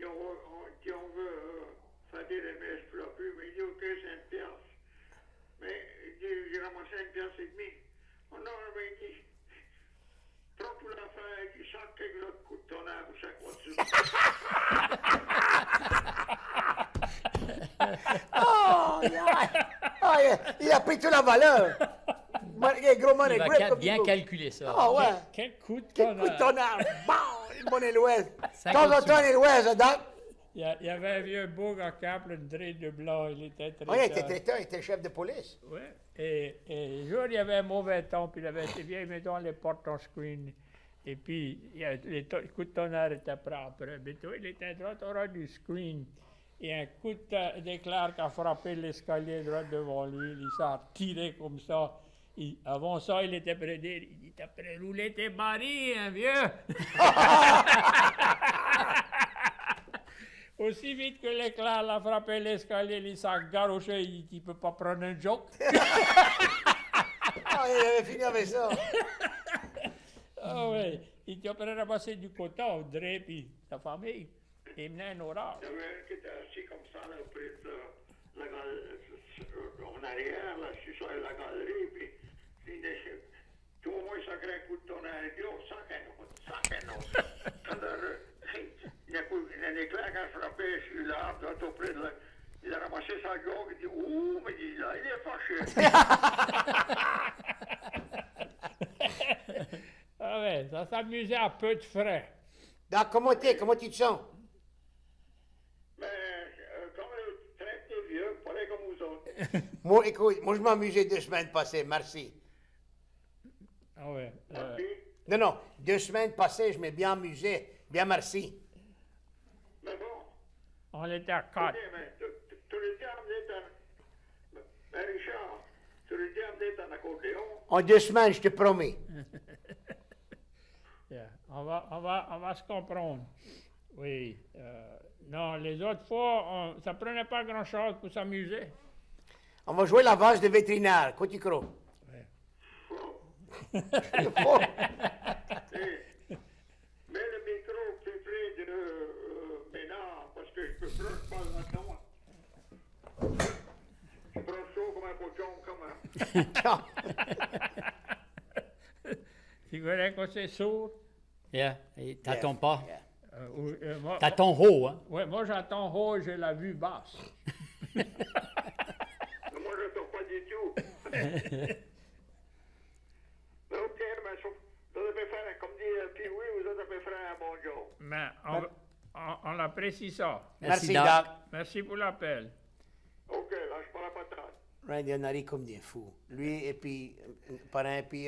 On veut faire dire la messe pour la pub, mais il dit, OK, c'est une pièce. Mais il dit, j'ai ramassé une pièce et demie. Oh non, mais il dit, prends tout l'affaire, il dit, chaque quelque autre coup de tonnerre ou chaque voiture. Il a pris toute la valeur. Gros money Il va grip, comme bien il faut. calculer ça. Ah ouais. Quel coup de Quel coup de tonnerre. tonnerre. Bon, une bonne éloise. De 50 temps en temps, une éloise, hein, Doc. Il y avait un vieux beau à cap, le dré de blanc, il était très Oui, il était traiteur, il était chef de police. Ouais. Et un jour, il y avait un mauvais temps, puis il avait ces vieilles maisons, les portes en screen. Et puis, les coups de tonnerre étaient propres. Mais toi, il était droit au ras du screen. Et un coup d'éclair qui a frappé l'escalier droit devant lui. Il s'est tiré comme ça. Avant ça, il était près d'elle. Il dit, t'as prêt rouler tes barils, hein, vieux? Aussi vite que l'éclair l'a frappé l'escalier, il s'est garoché, il dit, peut pas prendre un joke. Ah, il avait fini avec ça. Ah oui, il était prêt à ramasser du coton, Dre, puis sa famille. Il menait un orage. Il y avait un qui était assis comme ça, là, auprès de la galerie, en arrière, là, sur la galerie, puis il disait, tout au moins, ça crée un coup de tonnerre. Il dit, oh, ça qu'un autre. Il y a un éclair qui a frappé sur l'arbre, là, auprès de la... Il a ramassé sa gorge, il dit, ouh, mais il est fâché. Ah ouais, ça s'amusait à peu de frais. Doc, comment tu te sens? Mais, comme le train était vieux, pareil comme vous autres. Moi, écoute, je m'amusais 2 semaines passées, merci. Ah ouais. Non, 2 semaines passées, je m'ai bien amusé. Bien, merci. Mais bon, On était à 4. ok, mais tu le dis amener mais Richard, tu le dis amener ton accordéon. En 2 semaines, je te promets. Yeah. On va se comprendre. Oui. Non, les autres fois, ça prenait pas grand-chose pour s'amuser. On va jouer la vache de vétérinaire. Quoi tu crois? Ouais. Oh. Mets le micro plus près de maintenant, parce que je peux pas là-dedans. Je prends chaud comme un cochon, comme un... Tu connais qu'on c'est sourd? Yeah. Et t'attends pas. Moi, T'attends haut, hein? ouais, moi j'attends haut, j'ai la vue basse. Moi, je ne pas du tout. Mais ok, mais vous devez faire, comme dit Pee-wee, vous devez faire un bon job. Mais on apprécie ça. Merci, Doc. Doc. Merci pour l'appel. Ok, lâche pas la patate. Randy, on arrive comme des fous. Lui, et puis, parrain, puis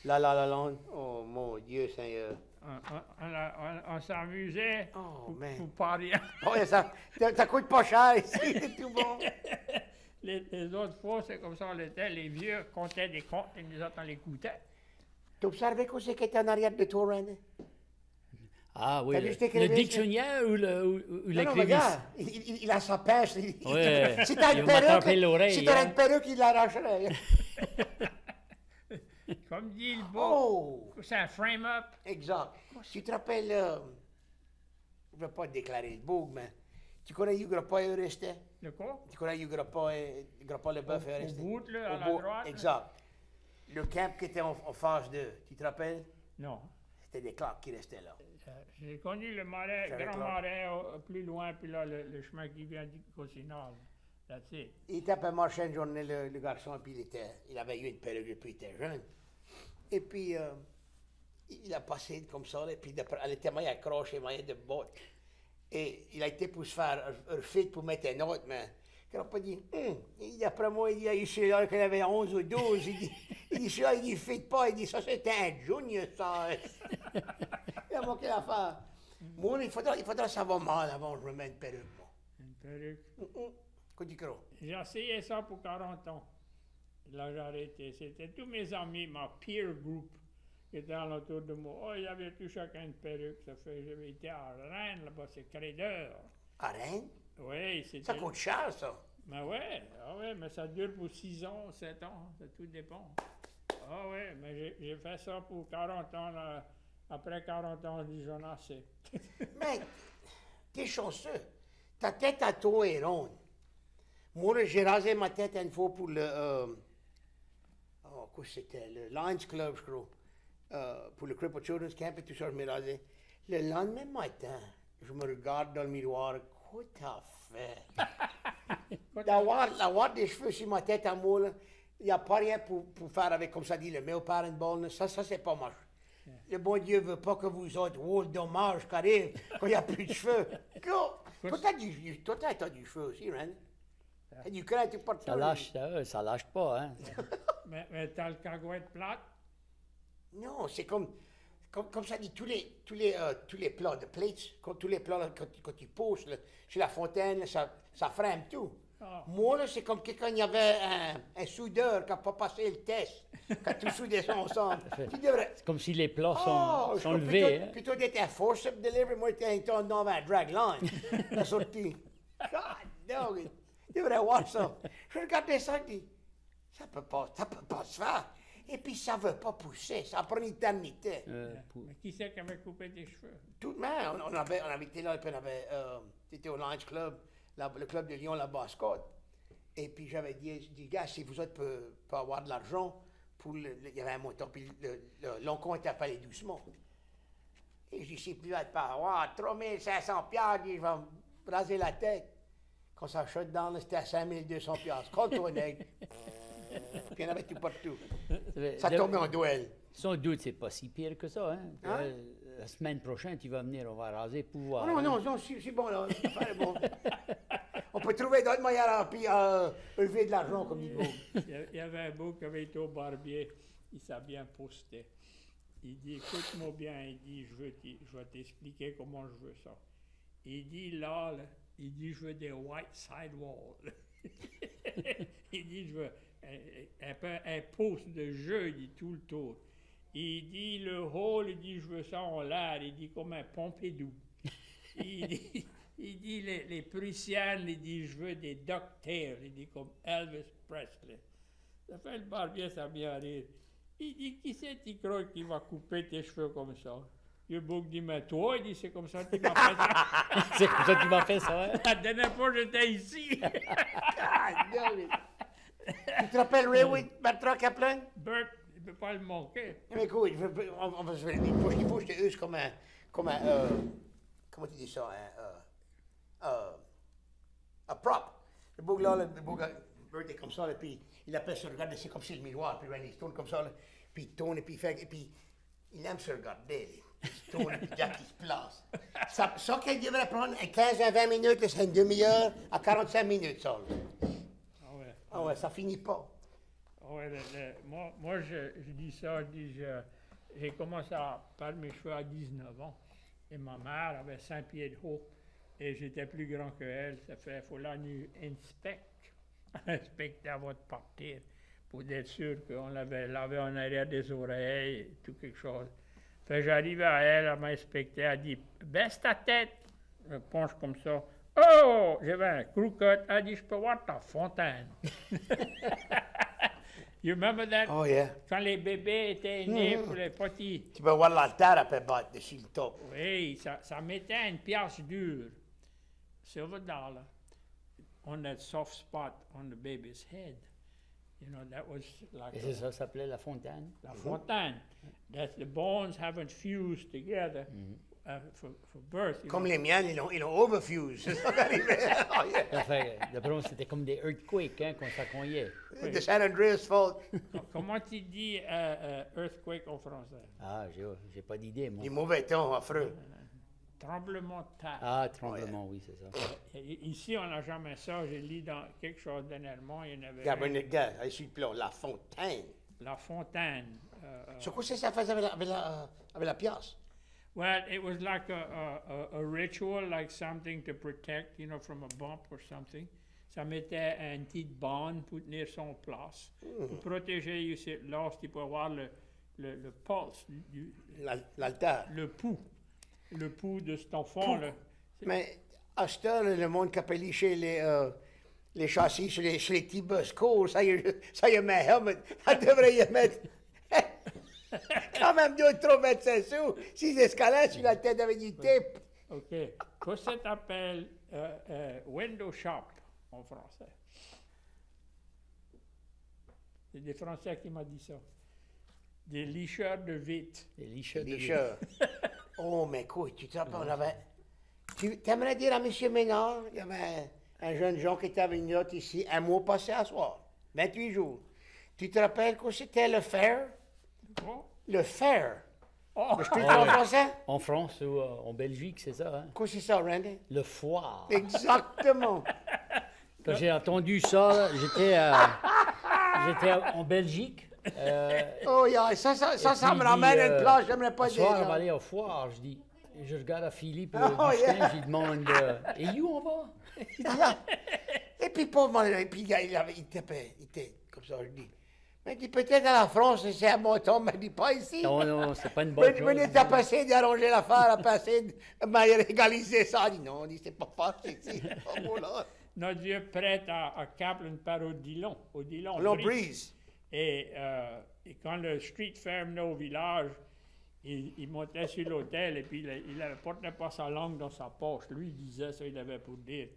la Land. Oh, mon Dieu, Seigneur. On s'amusait Oh, man. pour pas rien. Oh, ça coûte pas cher ici, c'est tout bon. Les autres fois, c'est comme ça on était. Les vieux comptaient des comptes et nous autres, on les coûtait. Tu observé quoi c'est qui était en arrière de toi, Randy? Ah oui, T'as vu, je t'ai le écrit, dictionnaire ou Non, la non, clévisse? regarde, il a sa pêche. Ouais, Si t'as il une m'a tapé perruque, l'oreille, si t'as hein. une perruque, il l'arracherait. Comme dit le beau, Oh, c'est un frame-up. exact. Tu te rappelles, je ne veux pas déclarer le boug, mais Tu connais Hugh Grappa et Resté? Le quoi? Tu connais Hugh Grappa et Grappa le bœuf et Au Resté? bout, là, à Au la bout, droite? là? exact. Le camp qui était en face d'eux, tu te rappelles? Non. C'était des Clark qui restaient là. J'ai connu le marais, J'avais grand clair. marais plus loin, puis là, le chemin qui vient du Cosinal. That's it. Il était un peu marché une journée, le garçon, puis il avait eu une perruque depuis qu'il était jeune. Et puis, il a passé comme ça, et puis elle était maillée accrochée, maillée de bottes. Et il a été pour se faire un fit pour mettre un autre, mais il n'a pas dit, d'après moi, il a eu celui-là qu'il avait 11 ou 12. Il dit celui-là, il dit, fit pas. Il dit, ça, c'était un junior, ça. Il a manqué l'affaire. Moi, il faudra savoir mal avant que je me mette une perruque. Moi. Une perruque. Qu'est-ce que tu crois? J'ai essayé ça pour 40 ans. Là, j'ai arrêté. C'était tous mes amis, ma peer group, qui étaient autour de moi. Oh, ils avaient tous chacun une perruque. Ça fait, j'avais été à Rennes, là-bas, c'est Crédeur. À Rennes? Oui, c'était. Ça coûte cher, ça. Mais ouais, mais ça dure pour 6 ans, 7 ans, ça tout dépend. Ah ouais, mais j'ai fait ça pour 40 ans, là. Après 40 ans, je dis, j'en ai assez. Mais, t'es chanceux. Ta tête à toi est ronde. Moi, j'ai rasé ma tête une fois pour le... quoi c'était? Le Lions Club, je crois. Pour le Crippled Children's Camp et tout ça, je m'ai rasé. Le lendemain matin, je me regarde dans le miroir. Quoi t'as fait? D'avoir des cheveux sur ma tête à moi, là, il n'y a pas rien pour faire avec, comme ça dit, le male parent baldness. Ça c'est pas moche. Le bon Dieu veut pas que vous autres, oh, le dommage qu'arrive quand il n'y a plus de cheveux. Toi, t'as du cheveu aussi, Randy. T'as du cran, tu portes Ça lâche pas, hein? mais t'as le cagouette plate? Non, c'est comme ça dit, tous les plats de plates, tous les plats là, quand tu pousses là, sur la fontaine, là, ça frame tout. Ah. Moi, là, c'est comme quand il y avait un soudeur qui n'a pas passé le test, qui a tout soudé ça ensemble. Tu devrais... C'est comme si les plats Oh, sont levés. Hein? Plutôt d'être un forceps delivery, moi, j'étais en dans un drag line, la sortie. God, dog, tu devrais voir ça. Je regardais ça et dis, ça peut pas se faire. Et puis, ça ne veut pas pousser, ça prend une éternité. Mais qui c'est qui avait coupé tes cheveux? Tout de même, on avait été là, et puis c'était au Lions Club, le club de Lyon, la Basse-Côte. Et puis j'avais dit, gars, si vous autres pouvez avoir de l'argent, il y avait un montant, puis l'oncle était appelé doucement. Et je dis, si plus de pas avoir 3500 piastres, je vais me raser la tête. Quand ça shut down, c'était à 5200 piastres. Compte-toi, nègre. Puis il y en avait tout partout. Ça tombait en duel. Sans doute, c'est pas si pire que ça. Hein? La semaine prochaine, tu vas venir, on va raser pour voir. Non, c'est bon, là. L'affaire est bon. On peut trouver d'autres moyens à lever de l'argent, comme dit Bob. Il y avait un beau qui avait été au barbier, il s'est bien posté. Il dit, écoute-moi bien, il dit, je vais t'expliquer comment je veux ça. Il dit, là, je veux des white sidewalls. Il dit, je veux un poste de jeu, il dit, tout le tour. Il dit, le hall, il dit, je veux ça en l'air, il dit, comme un Pompidou. Il dit les Prussiennes, il dit, je veux des ducktails, il dit, comme Elvis Presley. Ça fait le barbier, ça vient rire. Il dit, qui c'est qui croit qui va couper tes cheveux comme ça? Le bouc dit, mais toi, il dit, c'est comme ça que tu m'as fait ça. C'est comme ça que tu m'as fait ça, hein? La dernière fois, j'étais ici. Tu te rappelles Ray Bertrand Kaplan? Bert, il ne peut pas le manquer. Mais écoute, on va se faire il faut que je te use comme un comment tu dis ça? Un prop. Le bouc là, Bert est comme ça, là, puis il appelle se regarder, c'est comme si le miroir, puis il se tourne comme ça, là, puis il tourne, et puis il aime se regarder. Il se tourne, et puis Jack, il se place. Ça qu'il devrait prendre 15 à 20 minutes, c'est une demi-heure à 45 minutes, ça. Là. Ah ouais, ça finit pas. Ouais, moi je dis ça, j'ai commencé à perdre mes cheveux à 19 ans. Et ma mère avait 5 pieds de haut. Et j'étais plus grand qu'elle. Ça fait, il faut l'année inspecter avant de partir. Pour être sûr qu'on l'avait lavé en arrière des oreilles, tout quelque chose. Fait j'arrive à elle m'a inspecté, elle dit, baisse ta tête. Je penche comme ça. Oh, j'avais un croûte. Elle dit, je peux voir ta fontaine. You remember that? Oh, yeah. Quand les bébés étaient nés pour les petits. Tu peux voir l'altère après battre dessus le top. Oui, ça mettait une pièce dure. silver dollar on that soft spot on the baby's head. You know, that was like Et c'est ça, ça s'appelait la fontaine. la fontaine. That the bones haven't fused together for birth. you Comme know. les miennes, ils ont overfused. C'est ça qui arrivait. Oh, yeah. Ça fait, d'après moi, c'était comme des earthquakes hein, quand ça cognait. The San Andreas fault. Comment tu dis earthquake en français? Ah, j'ai pas d'idée, moi. Du mauvais temps, affreux. Tremblement de terre. Ah, tremblement, oui, c'est ça. Ici, on n'a jamais ça. J'ai lu dans quelque chose dernièrement, il y en avait Regarde, ici, puis là, la fontaine. la fontaine. Sur quoi ça faisait avec la pièce? Well, it was like a ritual, like something to protect, you know, from a bump or something. Ça mettait une petite bande pour tenir son place, pour protéger ici, lorsqu'il peut avoir le pulse, L'altère. le pouls de cet enfant-là. Mais à cette heure, le monde qui appelle chez les châssis, chez les petits bus courts, ça y est, ma helmet, ça devrait y mettre quand même 2-3 sous. 6 escalades sur la tête avec du tape. OK. Qu'est-ce que ça s'appelle window shop en français? C'est des Français qui m'ont dit ça. Des licheurs de vitres. Les licheurs de Licheur. Oh, mais quoi, tu te rappelles, on avait... Tu aimerais dire à M. Ménard, il y avait un jeune Jean qui était avec nous autres ici, un mois passé à soir, 28 jours. Tu te rappelles quoi c'était le fair? Oh. Le fair. Oh. Je te dis en français? En France ou en Belgique, c'est ça, hein? Quoi c'est ça, Randy? Le foire. Exactement. Quand j'ai entendu ça, là, j'étais en Belgique. Oh, yeah, ça me ramène à une place, j'aimerais pas Le soir, on va dire. aller au foire. Je regarde à Philippe Oh, Duchesne, yeah. je lui demande et où on va? Et puis, pauvre, et puis, il était comme ça, je dis. Mais il dit, peut-être à la France, c'est un bon temps, mais il dit pas ici. Non, non, c'est pas une bonne Mais chose. venez à passer d'arranger l'affaire, à passer de régaliser ça. Il dit, non, il dit, c'est pas facile ici. Oh, voilà. Notre vieux prêtre à Kaplan par Odilon. Odilon Long Breeze. breeze. Et quand le street fair venait au village, il montait sur l'hôtel et puis il ne portait pas sa langue dans sa poche. Lui, il disait ça, il avait pour dire.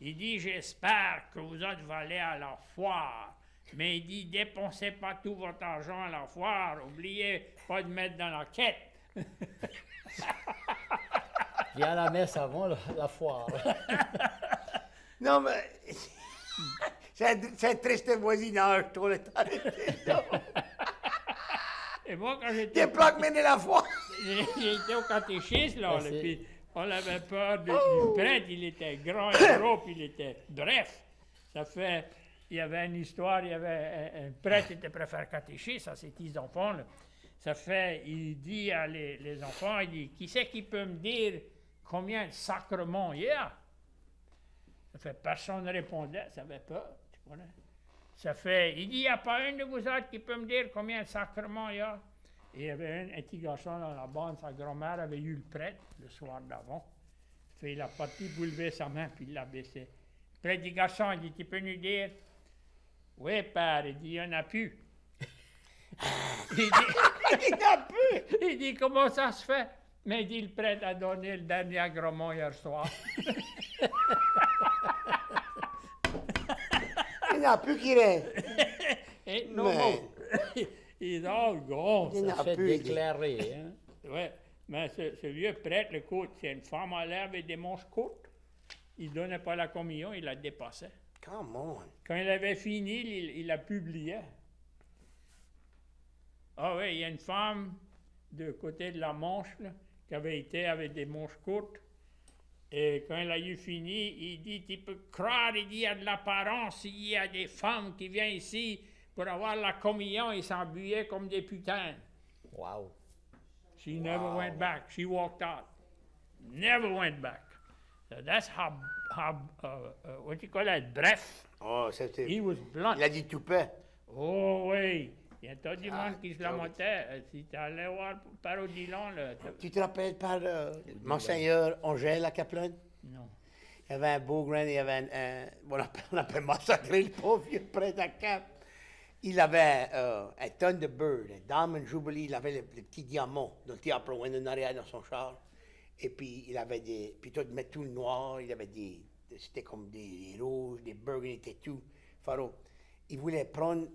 Il dit, j'espère que vous autres allez à la foire. Mais il dit, dépensez pas tout votre argent à la foire. Oubliez pas de mettre dans la quête. Viens à la messe avant la foire. Non, mais c'est un triste voisinage, tout le temps. Et moi, quand j'étais Des plaques menées la foi. j'étais au catéchisme, là, Ah, et c'est- puis on avait peur du prêtre, il était grand et gros, puis il était... Bref, ça fait... Il y avait une histoire, il y avait un prêtre qui était prêt à faire catéchisme à ses petits enfants, là. Ça fait, il dit à les enfants, il dit, qui c'est qui peut me dire combien de sacrements il y a? Ça fait, personne ne répondait, ça avait peur, tu connais. Ça fait, il dit, il n'y a pas un de vous autres qui peut me dire combien de sacrements il y a? Et il y avait un petit garçon dans la bande, sa grand-mère avait eu le prêtre le soir d'avant. Fait, il a parti pour lever sa main, puis il l'a baissé. Le prêtre dit, garçon, il dit, tu peux nous dire? Oui, père, il dit, il n'y en a plus. il, dit, Il n'a plus. il dit, comment ça se fait? Mais il dit, le prêtre a donné le dernier agrément hier soir. Il n'a plus qui reste. Et non, Mais- il est all gone. Il ça. n'a Fait plus. déclarer, hein? Ouais, mais ce vieux prêtre, le côte, c'est une femme à l'air avec des manches courtes. Il ne donnait pas la communion, il la dépassait. Come on. Quand il avait fini, il la publiait. Ah oui, il y a une femme de côté de la Manche là, qui avait été avec des manches courtes. Et quand il a eu fini, il dit, tu peux croire, il dit, il y a de l'apparence, il y a des femmes qui viennent ici pour avoir la communion et s'embuyer comme des putains. Wow. She never went back. She walked out. Never went back. So that's how what you call that, bref. Oh, c'était. He was blunt. Il a dit tout paix. Oh oui. Il y a tant de monde qui se lamentait. Si tu allais voir par Odilon, là, Tu te rappelles par Monseigneur Angèle à Kaplan? non. Il y avait un beau grand, il y avait on appelle massacrer le pauvre vieux prêtre à Cap. Il avait un tonne de bird, un Diamond Jubilee, il avait les petits diamants dans le théâtre en arrière dans son char. Et puis il avait des, puis tout, mais tout le noir, il avait des c'était comme des rouges, des burgundy, c'était tout. Faro, il voulait prendre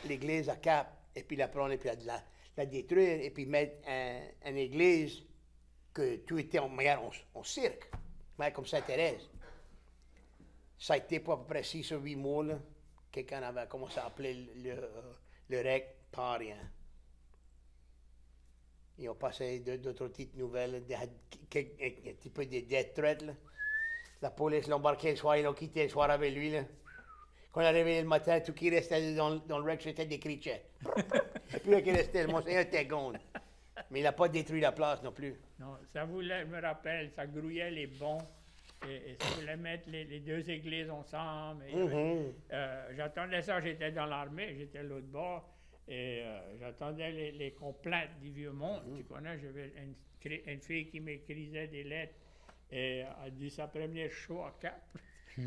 l'église à Cap, et puis la prendre, et puis la détruire, et puis mettre une église que tout était en cirque, comme Sainte-Thérèse. Ça a été pour à peu près 6 ou 8 mois, là. Quelqu'un avait commencé à appeler le REC, pas rien. Ils ont passé d'autres petites nouvelles, un petit peu des death threats, là. La police l'a embarqué le soir, ils l'ont quitté le soir avec lui, là. Quand on est réveillé le matin, tout qui restait dans le REC, c'était des crichets. Et puis là qui restait, le monseigneur était gone. Mais il n'a pas détruit la place non plus. Non, ça voulait, je me rappelle, ça grouillait les bons. Et ça voulait mettre les deux églises ensemble. J'attendais ça, j'étais dans l'armée, j'étais l'autre bord. Et j'attendais les complaintes du Vieux-Monde. Tu connais, j'avais une fille qui m'écrivait des lettres. Et elle a dit sa première show à Cap. Elle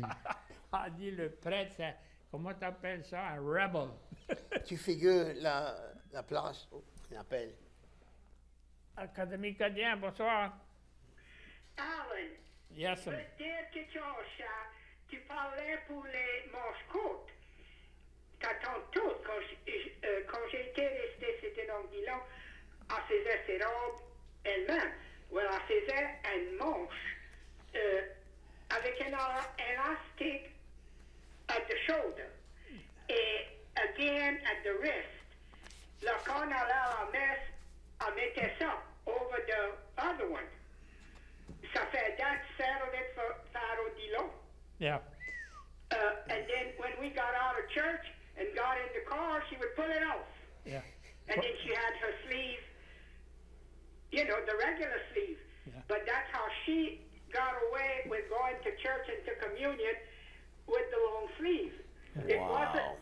a dit le prêtre, comment t'appelles ça? Un rebel. Tu figures la place, on appelle. Académie Cadien, bonsoir. Alan, Yes, je veux dire quelque chose. Tu parlais pour les manches-côtes. T'attends tout. Quand j'étais resté, c'était dans Guillaume, elle faisait ses robes elle-même. Elle faisait une manche avec un élastique at the shoulder et again at the wrist. Là, quand elle allait à la messe, elle mettait ça over the other one. Ça fait that settled it for Pharaoh Dillon. Yeah. And then when we got out of church and got in the car, she would pull it off. Yeah. And then she had her sleeve, you know, the regular sleeve. Yeah. But that's how she got away with going to church and to communion with the long sleeve. It wasn't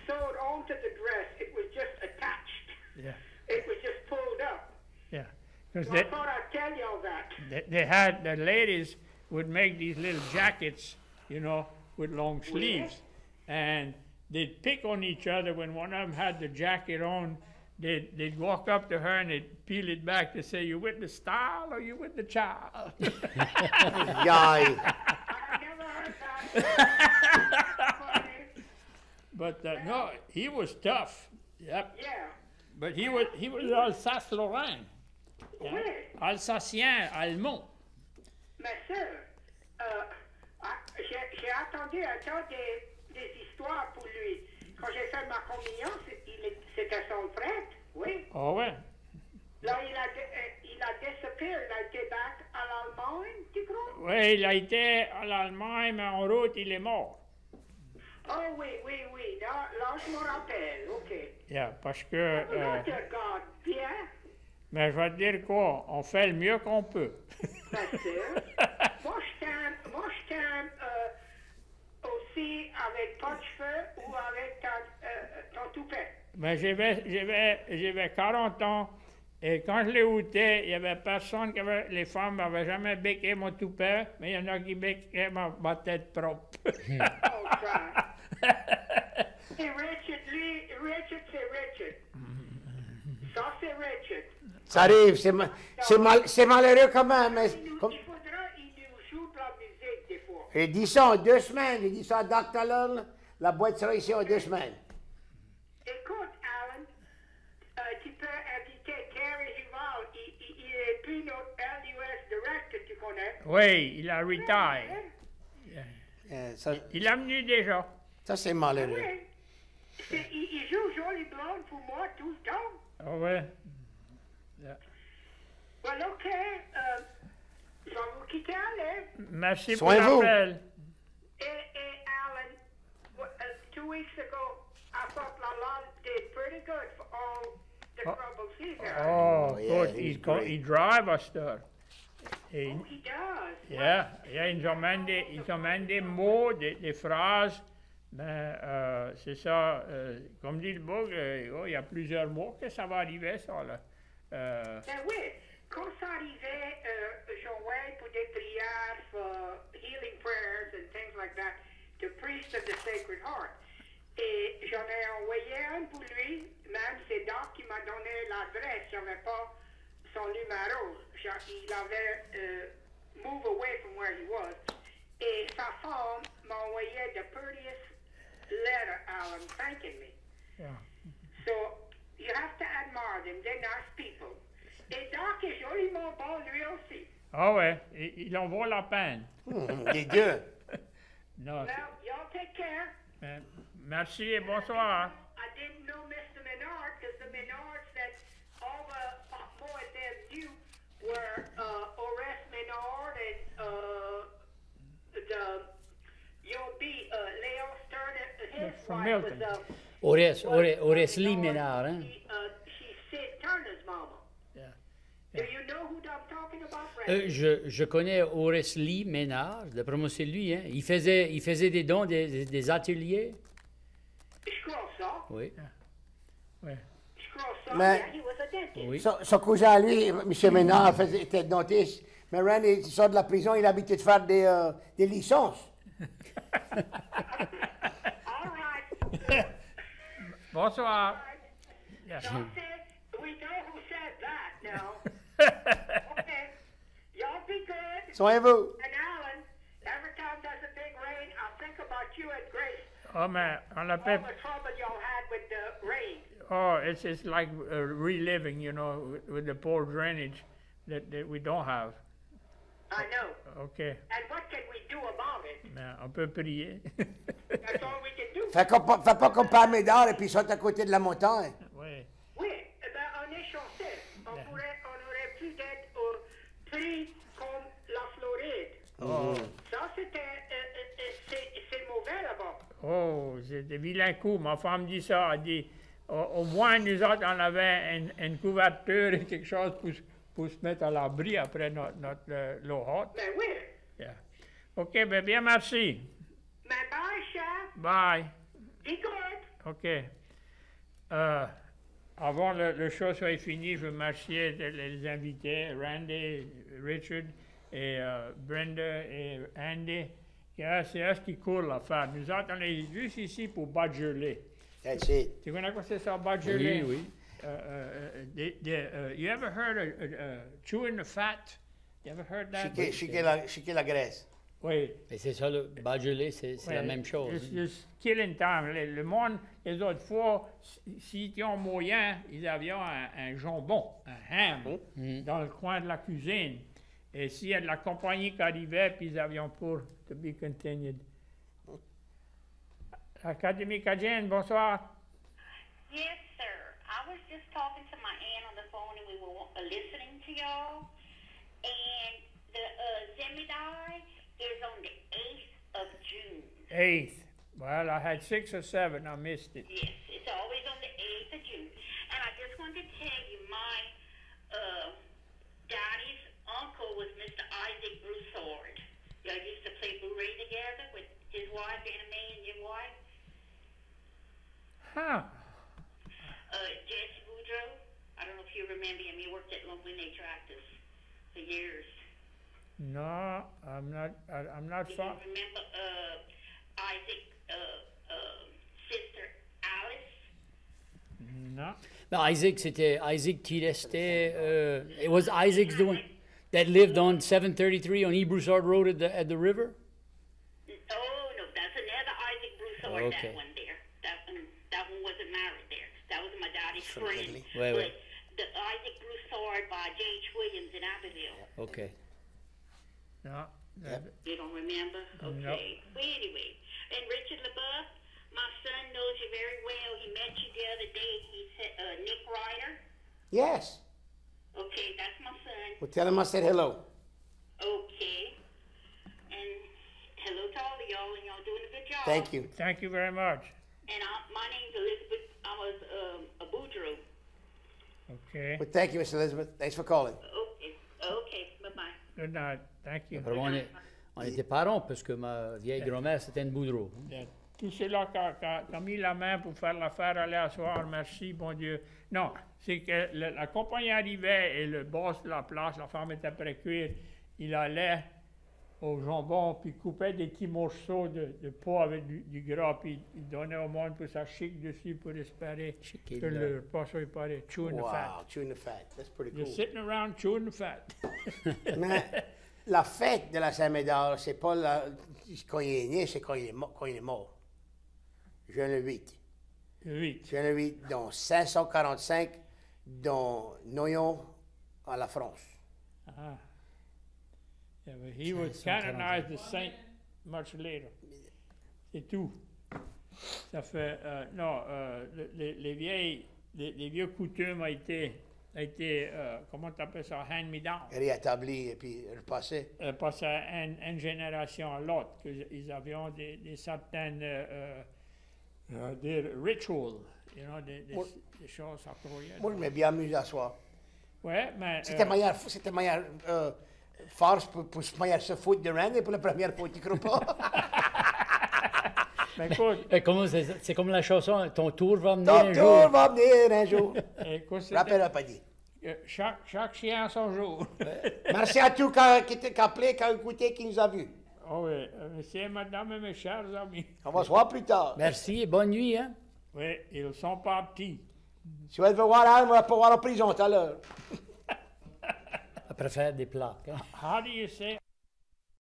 sewed onto the dress. It was just attached. Yeah. It was just pulled up. Yeah. Because So I thought I'd tell you all that. they had, the ladies would make these little jackets, you know, with long sleeves. And they'd pick on each other when one of them had the jacket on. They'd walk up to her and they'd peel it back to say, you with the style or you with the child? Yay. I never heard that. But no, he was tough. Yep. Yeah. But he was Alsace-Lorraine. Yeah. Oui. Alsacien, allemand. Ma sœur, j'ai attendu un temps des histoires pour lui. Quand j'ai fait ma communion, c'était son frère, oui. Oh ouais. Là, il a disappeared, il a été back à l'Allemagne, tu crois? Oui, il a été à l'Allemagne, mais en route, il est mort. Oh oui. Là, je me rappelle, OK. Yeah, parce que... Là, tu regardes bien, mais je vais te dire quoi, on fait le mieux qu'on peut. ma sœur. Moi, je t'aime aussi avec pas de cheveux ou avec ton toupet. Mais j'avais 40 ans, et quand je l'ai outé, il n'y avait personne les femmes n'avaient jamais béqué mon toupet, mais il y en a qui béquaient ma tête propre. Oh, ça. Et Richard, c'est Richard. Ça, c'est Richard. Ça arrive, c'est malheureux quand même. Mais, Il nous joue de la musique des fois. il dit ça en 2 semaines. Il dit ça à Dr. Lund. La boîte sera ici en 2 semaines. Écoute, Alan, tu peux inviter Terry Duval. Il est plus notre LUS director, tu connais. Oui, il a retire. Ça, Il l'a venu déjà. ça c'est malheureux. Oui. Il joue Jolie Blonde pour moi tout le temps. Ah ouais. Well, OK. Je vais vous quitter, allez. Merci pour Soignez-vous. l'appel. Et Alan, 2 weeks ago, I thought Lalonde did pretty good for all the troubles he's had. Oh, yeah, good. he's Il great. drive us there. Et, Oh, he does. yeah, ils emmènent des mots, des phrases. Mais c'est ça, comme dit le bug, il y a plusieurs mots que ça va arriver, ça, là. Ben oui, quand ça arrivait, j'envoyais pour des prières, for healing prayers and things like that, to priest of the Sacred Heart. Et j'en ai envoyé un pour lui, même c'est Doc qui m'a donné l'adresse, j'avais pas son numéro. Il avait move away from where he was. et sa femme m'envoyait the prettiest letter, Alan, thanking me. Yeah. So, you have to admire them. They're nice people. Et Doc est joliment bon, lui aussi. Ah ouais, il en vaut la peine. Les deux. Non, Well, y'all take care. merci et bonsoir. I didn't know Mr. Menard because the Menards that all the more of them knew were Horace Menard and you'll be Leo Stern. His From wife Milton. was Horace Lee Menard, hein? She's Sid Turner's mama. Yeah. Do you know who I'm talking about, Randy? Je connais Horace Lee Ménard, d'après moi c'est lui, hein? Il faisait des dons, des ateliers. Je crois ça. Oui. Ouais. Je crois ça. Mais- Yeah, he was a dentist. Oui. Son cousin, lui, M. Ménard, était dentiste. Mais Randy, il sort de la prison, il a habité de faire des licences. All right. Bonsoir. Yeah. Y'all said, we know who said that now. Okay. Y'all be good. Soyez-vous. And Alan, every time there's a big rain, I'll think about you and Grace. Oh, mais on All l'appelle. the trouble y'all had with the rain. Oh, it's like reliving, you know, with the poor drainage that we don't have. I know. Okay. And what can we do about it? Mais on peut prier. That's all we can do. Fais pas comme par Médard et puis saute à côté de la montagne. Oui. Oui, eh ben, on est chanceux. On aurait pu être pris comme la Floride. Oh, Ça, c'est mauvais là-bas. oh, c'est des vilains coups. Ma femme dit ça. Elle dit, au moins nous autres, on avait une couverture et quelque chose pour se mettre à l'abri après notre l'eau haute. Ben oui. Yeah. OK, ben bien merci. Mais bye, cher. Bye. Be good. OK. Avant le show soit fini, je veux remercier les invités, Randy, Richard et Brenda et Andy. C'est eux qui courent l'affaire. Nous autres, on est juste ici pour badgerler. That's it. Tu connais quoi c'est ça, badgerler? Oui, oui. You ever heard of chewing the fat? You ever heard that? Chiquer la graisse. Oui. Et c'est ça, le badgerler, c'est la même chose. It's hein. just killing time. Le monde, les autres fois, s'ils étaient moyen, ils avaient un jambon, un ham, dans le coin de la cuisine. Et s'il y a de la compagnie qui arrivait, puis ils avaient pour to be continued. Académie Cadienne, bonsoir. Yes, sir. I was just talking to my aunt on the phone, and we were listening to y'all. And the Zemidai is on the 8th of June. 8th. Well, I had 6 or 7. I missed it. Yes, it's always on the 8th of June. And I just wanted to tell you, my daddy's uncle was Mr. Isaac Broussard. Y'all used to play Blu-ray together with his wife, Anna Mae, and your wife. Huh. Jesse Boudreaux. I don't know if you remember him. He worked at Longuinay Tractors for years. No, I'm not Do you far. remember Isaac, sister Alice? No. No, Isaac qui restait. It was Isaac's doing that lived on 733 on E. Broussard Road at the river. Oh no, that's another Isaac Broussard. Okay. That one there. That one wasn't married there. That was my daddy's friend. Italy. Wait. But the Isaac Broussard by J.H. Williams in Abbeville. Okay. No. You don't remember? Okay. Well, anyway, and Richard LeBeouf, my son knows you very well. He met you the other day. He said Nick Ryder. Yes. Okay, that's my son. Well, tell him I said hello. Okay. And hello to all of y'all, and y'all doing a good job. Thank you. Thank you very much. And my name's Elizabeth. I was a Boudreaux. Okay. Well, thank you, Miss Elizabeth. Thanks for calling. Okay. Okay. Bye-bye. Good night. Thank you. Après, on était parents parce que ma vieille grand-mère, c'était une Boudreau. Tout ceux-là qui ont mis la main pour faire l'affaire aller à soir, merci, bon Dieu. Non, c'est que la compagnie arrivait et le boss de la place, la femme était après cuire, il allait au jambon, puis coupait des petits morceaux de peau avec du gras, puis il donnait au monde pour ça chic dessus pour espérer Chiquer que le- le repas soit pareil. Chewing the fat. Wow, chewing the fat. That's pretty cool. Just sitting around chewing the fat. Mais la fête de la Saint-Médard, c'est pas quand il est né, c'est quand il est mort. Juin le 8. Oui. Juin le 8, dans 545, dans Noyon, à la France. Ah. Yeah, but he was canonized the saint much later. C'est tout. Ça fait, les vieux coutumes ont été comment tu appelles ça, hand-me-down. Réétabli et puis repassé. Passé une génération à l'autre, qu'ils avaient des certaines des rituals, des choses incroyables. Moi, je m'ai bien amusé à soir. Ouais, mais... C'était meilleur farce pour se foutre de Randy pour la première fois, tu crois pas? Mais écoute... C'est comme la chanson, ton tour va venir Ton un jour. tour va venir un jour. Écoute, Rappelle pas dit. Chaque chien a son jour. Merci à tous qui ont appelé, qui ont écouté, qui nous a vus. Oh oui, monsieur et madame et mes chers amis. On va se voir plus tard. Merci et bonne nuit, hein? Oui, ils sont pas petits. Si elle veut voir Anne, on va pas voir en prison tout à l'heure. Elle préfère des plaques. Hein? How do you say